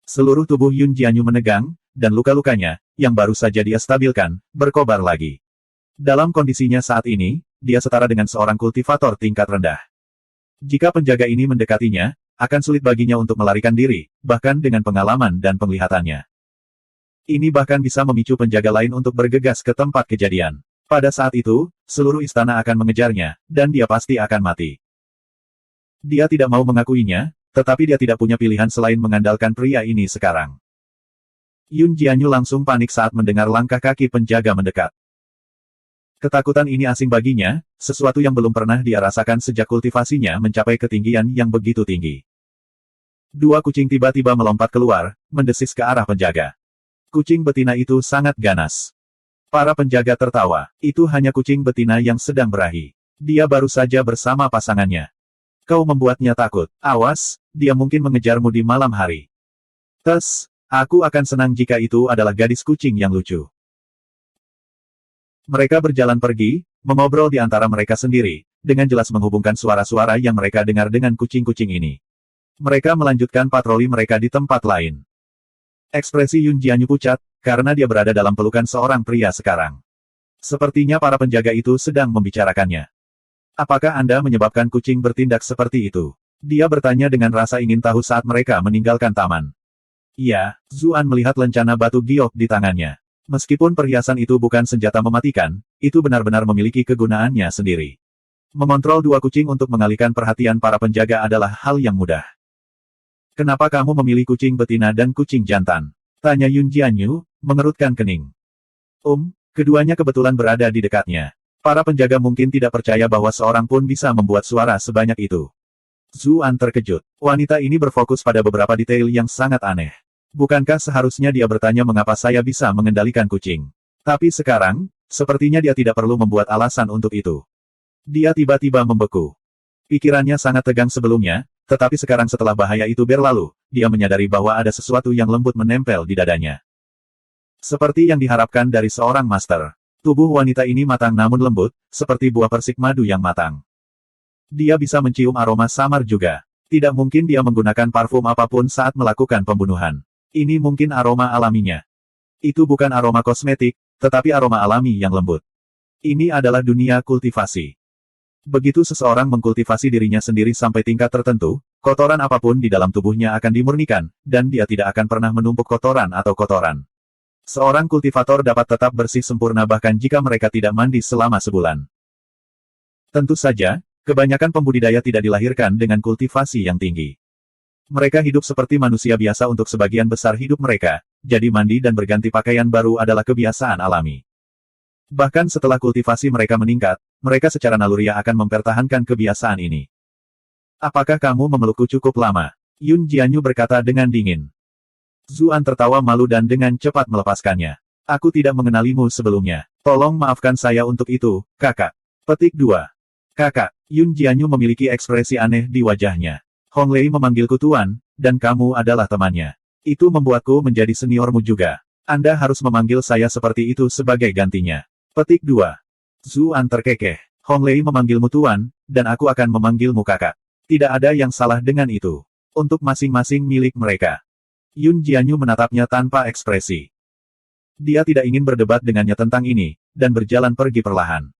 Seluruh tubuh Yun Jianyu menegang, dan luka-lukanya, yang baru saja dia stabilkan, berkobar lagi. Dalam kondisinya saat ini, dia setara dengan seorang kultivator tingkat rendah. Jika penjaga ini mendekatinya, akan sulit baginya untuk melarikan diri, bahkan dengan pengalaman dan penglihatannya. Ini bahkan bisa memicu penjaga lain untuk bergegas ke tempat kejadian. Pada saat itu, seluruh istana akan mengejarnya, dan dia pasti akan mati. Dia tidak mau mengakuinya, tetapi dia tidak punya pilihan selain mengandalkan pria ini sekarang. Yun Jianyu langsung panik saat mendengar langkah kaki penjaga mendekat. Ketakutan ini asing baginya, sesuatu yang belum pernah dia rasakan sejak kultivasinya mencapai ketinggian yang begitu tinggi. Dua kucing tiba-tiba melompat keluar, mendesis ke arah penjaga. Kucing betina itu sangat ganas. Para penjaga tertawa. Itu hanya kucing betina yang sedang berahi. Dia baru saja bersama pasangannya. Kau membuatnya takut. Awas, dia mungkin mengejarmu di malam hari. Aku akan senang jika itu adalah gadis kucing yang lucu. Mereka berjalan pergi, mengobrol di antara mereka sendiri, dengan jelas menghubungkan suara-suara yang mereka dengar dengan kucing-kucing ini. Mereka melanjutkan patroli mereka di tempat lain. Ekspresi Yun Jianyu pucat, karena dia berada dalam pelukan seorang pria sekarang. Sepertinya para penjaga itu sedang membicarakannya. Apakah Anda menyebabkan kucing bertindak seperti itu? Dia bertanya dengan rasa ingin tahu saat mereka meninggalkan taman. Iya, Zuan melihat lencana batu giok di tangannya. Meskipun perhiasan itu bukan senjata mematikan, itu benar-benar memiliki kegunaannya sendiri. Mengontrol dua kucing untuk mengalihkan perhatian para penjaga adalah hal yang mudah. Kenapa kamu memilih kucing betina dan kucing jantan? Tanya Yun Jianyu, mengerutkan kening. Keduanya kebetulan berada di dekatnya. Para penjaga mungkin tidak percaya bahwa seorang pun bisa membuat suara sebanyak itu. Zuan terkejut. Wanita ini berfokus pada beberapa detail yang sangat aneh. Bukankah seharusnya dia bertanya mengapa saya bisa mengendalikan kucing? Tapi sekarang, sepertinya dia tidak perlu membuat alasan untuk itu. Dia tiba-tiba membeku. Pikirannya sangat tegang sebelumnya, tetapi sekarang setelah bahaya itu berlalu, dia menyadari bahwa ada sesuatu yang lembut menempel di dadanya. Seperti yang diharapkan dari seorang master. Tubuh wanita ini matang namun lembut, seperti buah persik madu yang matang. Dia bisa mencium aroma samar juga. Tidak mungkin dia menggunakan parfum apapun saat melakukan pembunuhan. Ini mungkin aroma alaminya. Itu bukan aroma kosmetik, tetapi aroma alami yang lembut. Ini adalah dunia kultivasi. Begitu seseorang mengkultivasi dirinya sendiri sampai tingkat tertentu, kotoran apapun di dalam tubuhnya akan dimurnikan, dan dia tidak akan pernah menumpuk kotoran atau kotoran. Seorang kultivator dapat tetap bersih sempurna bahkan jika mereka tidak mandi selama sebulan. Tentu saja, kebanyakan pembudidaya tidak dilahirkan dengan kultivasi yang tinggi. Mereka hidup seperti manusia biasa untuk sebagian besar hidup mereka, jadi mandi dan berganti pakaian baru adalah kebiasaan alami. Bahkan setelah kultivasi mereka meningkat, mereka secara naluriah akan mempertahankan kebiasaan ini. Apakah kamu memelukku cukup lama? Yun Jianyu berkata dengan dingin. Zuan tertawa malu dan dengan cepat melepaskannya. Aku tidak mengenalimu sebelumnya. Tolong maafkan saya untuk itu, kakak. Petik 2. Kakak, Yun Jianyu memiliki ekspresi aneh di wajahnya. Honglei memanggilku tuan, dan kamu adalah temannya. Itu membuatku menjadi seniormu juga. Anda harus memanggil saya seperti itu sebagai gantinya. Petik 2. Zuan terkekeh. Honglei memanggilmu tuan, dan aku akan memanggilmu kakak. Tidak ada yang salah dengan itu. Untuk masing-masing milik mereka. Yun Jianyu menatapnya tanpa ekspresi. Dia tidak ingin berdebat dengannya tentang ini, dan berjalan pergi perlahan.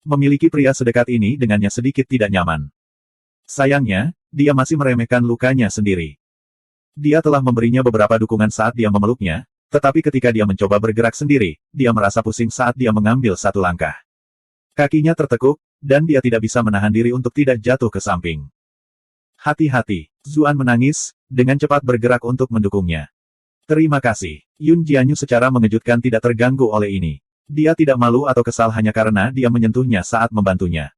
Memiliki pria sedekat ini dengannya sedikit tidak nyaman. Sayangnya, dia masih meremehkan lukanya sendiri. Dia telah memberinya beberapa dukungan saat dia memeluknya, tetapi ketika dia mencoba bergerak sendiri, dia merasa pusing saat dia mengambil satu langkah. Kakinya tertekuk, dan dia tidak bisa menahan diri untuk tidak jatuh ke samping. Hati-hati, Zuan menangis, dengan cepat bergerak untuk mendukungnya. Terima kasih. Yun Jianyu secara mengejutkan tidak terganggu oleh ini. Dia tidak malu atau kesal hanya karena dia menyentuhnya saat membantunya.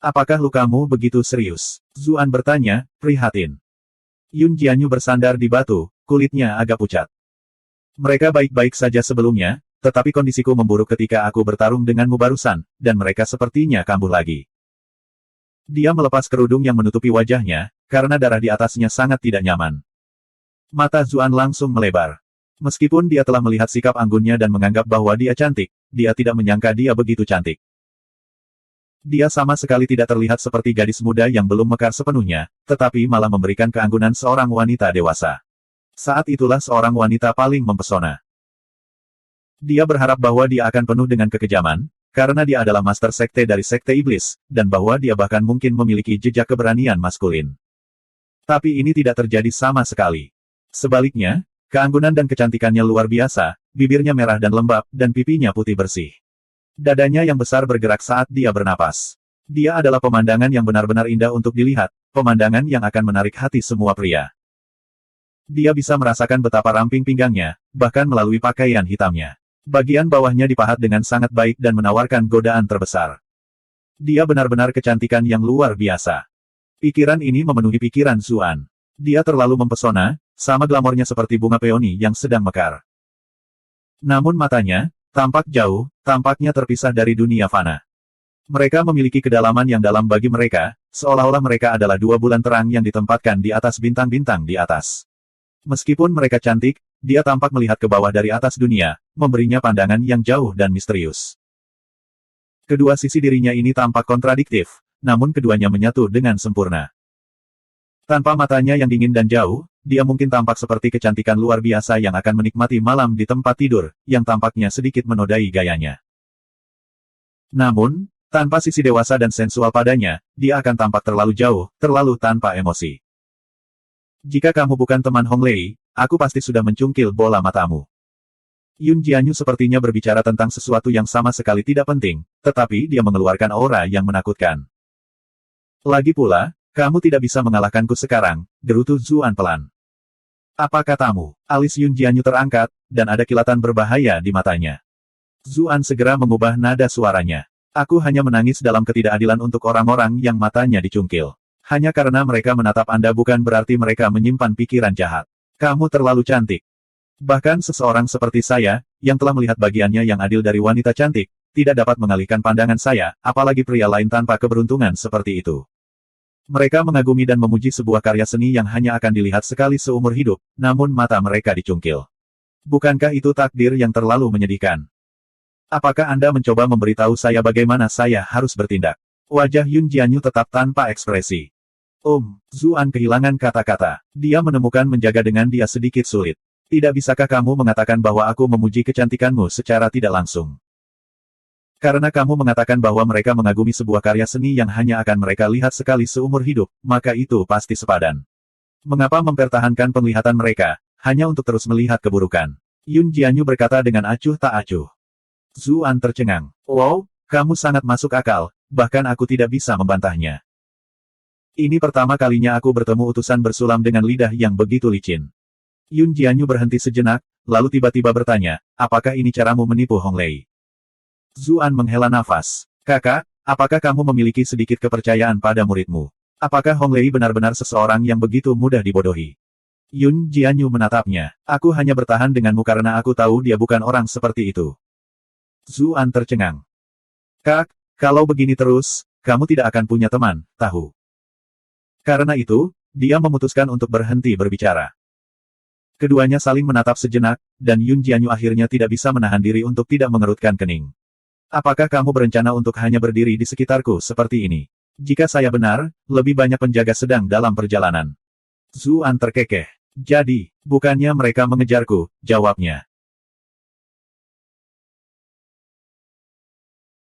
Apakah lukamu begitu serius? Zuan bertanya, prihatin. Yun Jianyu bersandar di batu, kulitnya agak pucat. Mereka baik-baik saja sebelumnya, tetapi kondisiku memburuk ketika aku bertarung denganmu barusan, dan mereka sepertinya kambuh lagi. Dia melepas kerudung yang menutupi wajahnya, karena darah di atasnya sangat tidak nyaman. Mata Zuan langsung melebar. Meskipun dia telah melihat sikap anggunnya dan menganggap bahwa dia cantik, dia tidak menyangka dia begitu cantik. Dia sama sekali tidak terlihat seperti gadis muda yang belum mekar sepenuhnya, tetapi malah memberikan keanggunan seorang wanita dewasa. Saat itulah seorang wanita paling mempesona. Dia berharap bahwa dia akan penuh dengan kekejaman, karena dia adalah master sekte dari sekte iblis, dan bahwa dia bahkan mungkin memiliki jejak keberanian maskulin. Tapi ini tidak terjadi sama sekali. Sebaliknya, keanggunan dan kecantikannya luar biasa, bibirnya merah dan lembab, dan pipinya putih bersih. Dadanya yang besar bergerak saat dia bernapas. Dia adalah pemandangan yang benar-benar indah untuk dilihat, pemandangan yang akan menarik hati semua pria. Dia bisa merasakan betapa ramping pinggangnya, bahkan melalui pakaian hitamnya. Bagian bawahnya dipahat dengan sangat baik dan menawarkan godaan terbesar. Dia benar-benar kecantikan yang luar biasa. Pikiran ini memenuhi pikiran Zuan. Dia terlalu mempesona, sama glamornya seperti bunga peoni yang sedang mekar. Namun matanya, tampak jauh, tampaknya terpisah dari dunia fana. Mereka memiliki kedalaman yang dalam bagi mereka, seolah-olah mereka adalah dua bulan terang yang ditempatkan di atas bintang-bintang di atas. Meskipun mereka cantik, dia tampak melihat ke bawah dari atas dunia, memberinya pandangan yang jauh dan misterius. Kedua sisi dirinya ini tampak kontradiktif, namun keduanya menyatu dengan sempurna. Tanpa matanya yang dingin dan jauh, dia mungkin tampak seperti kecantikan luar biasa yang akan menikmati malam di tempat tidur, yang tampaknya sedikit menodai gayanya. Namun, tanpa sisi dewasa dan sensual padanya, dia akan tampak terlalu jauh, terlalu tanpa emosi. Jika kamu bukan teman Hong Lei, aku pasti sudah mencungkil bola matamu. Yun Jianyu sepertinya berbicara tentang sesuatu yang sama sekali tidak penting, tetapi dia mengeluarkan aura yang menakutkan. Lagi pula, kamu tidak bisa mengalahkanku sekarang, gerutu Zuan pelan. Apa katamu? Alis Yun Jianyu terangkat, dan ada kilatan berbahaya di matanya. Zuan segera mengubah nada suaranya. Aku hanya menangis dalam ketidakadilan untuk orang-orang yang matanya dicungkil. Hanya karena mereka menatap Anda bukan berarti mereka menyimpan pikiran jahat. Kamu terlalu cantik. Bahkan seseorang seperti saya, yang telah melihat bagiannya yang adil dari wanita cantik, tidak dapat mengalihkan pandangan saya, apalagi pria lain tanpa keberuntungan seperti itu. Mereka mengagumi dan memuji sebuah karya seni yang hanya akan dilihat sekali seumur hidup, namun mata mereka dicungkil. Bukankah itu takdir yang terlalu menyedihkan? Apakah Anda mencoba memberitahu saya bagaimana saya harus bertindak? Wajah Yun Jianyu tetap tanpa ekspresi. Zuan kehilangan kata-kata. Dia menemukan menjaga dengan dia sedikit sulit. Tidak bisakah kamu mengatakan bahwa aku memuji kecantikanmu secara tidak langsung? Karena kamu mengatakan bahwa mereka mengagumi sebuah karya seni yang hanya akan mereka lihat sekali seumur hidup, maka itu pasti sepadan. Mengapa mempertahankan penglihatan mereka, hanya untuk terus melihat keburukan? Yun Jianyu berkata dengan acuh tak acuh. Zuan tercengang. Wow, kamu sangat masuk akal, bahkan aku tidak bisa membantahnya. Ini pertama kalinya aku bertemu utusan bersulam dengan lidah yang begitu licin. Yun Jianyu berhenti sejenak, lalu tiba-tiba bertanya, apakah ini caramu menipu Hong Lei? Zuan menghela nafas. Kakak, apakah kamu memiliki sedikit kepercayaan pada muridmu? Apakah Hong Lei benar-benar seseorang yang begitu mudah dibodohi? Yun Jianyu menatapnya. Aku hanya bertahan denganmu karena aku tahu dia bukan orang seperti itu. Zuan tercengang. Kak, kalau begini terus, kamu tidak akan punya teman, tahu. Karena itu, dia memutuskan untuk berhenti berbicara. Keduanya saling menatap sejenak, dan Yun Jianyu akhirnya tidak bisa menahan diri untuk tidak mengerutkan kening. Apakah kamu berencana untuk hanya berdiri di sekitarku seperti ini? Jika saya benar, lebih banyak penjaga sedang dalam perjalanan. Zuan terkekeh. Jadi, bukannya mereka mengejarku, jawabnya.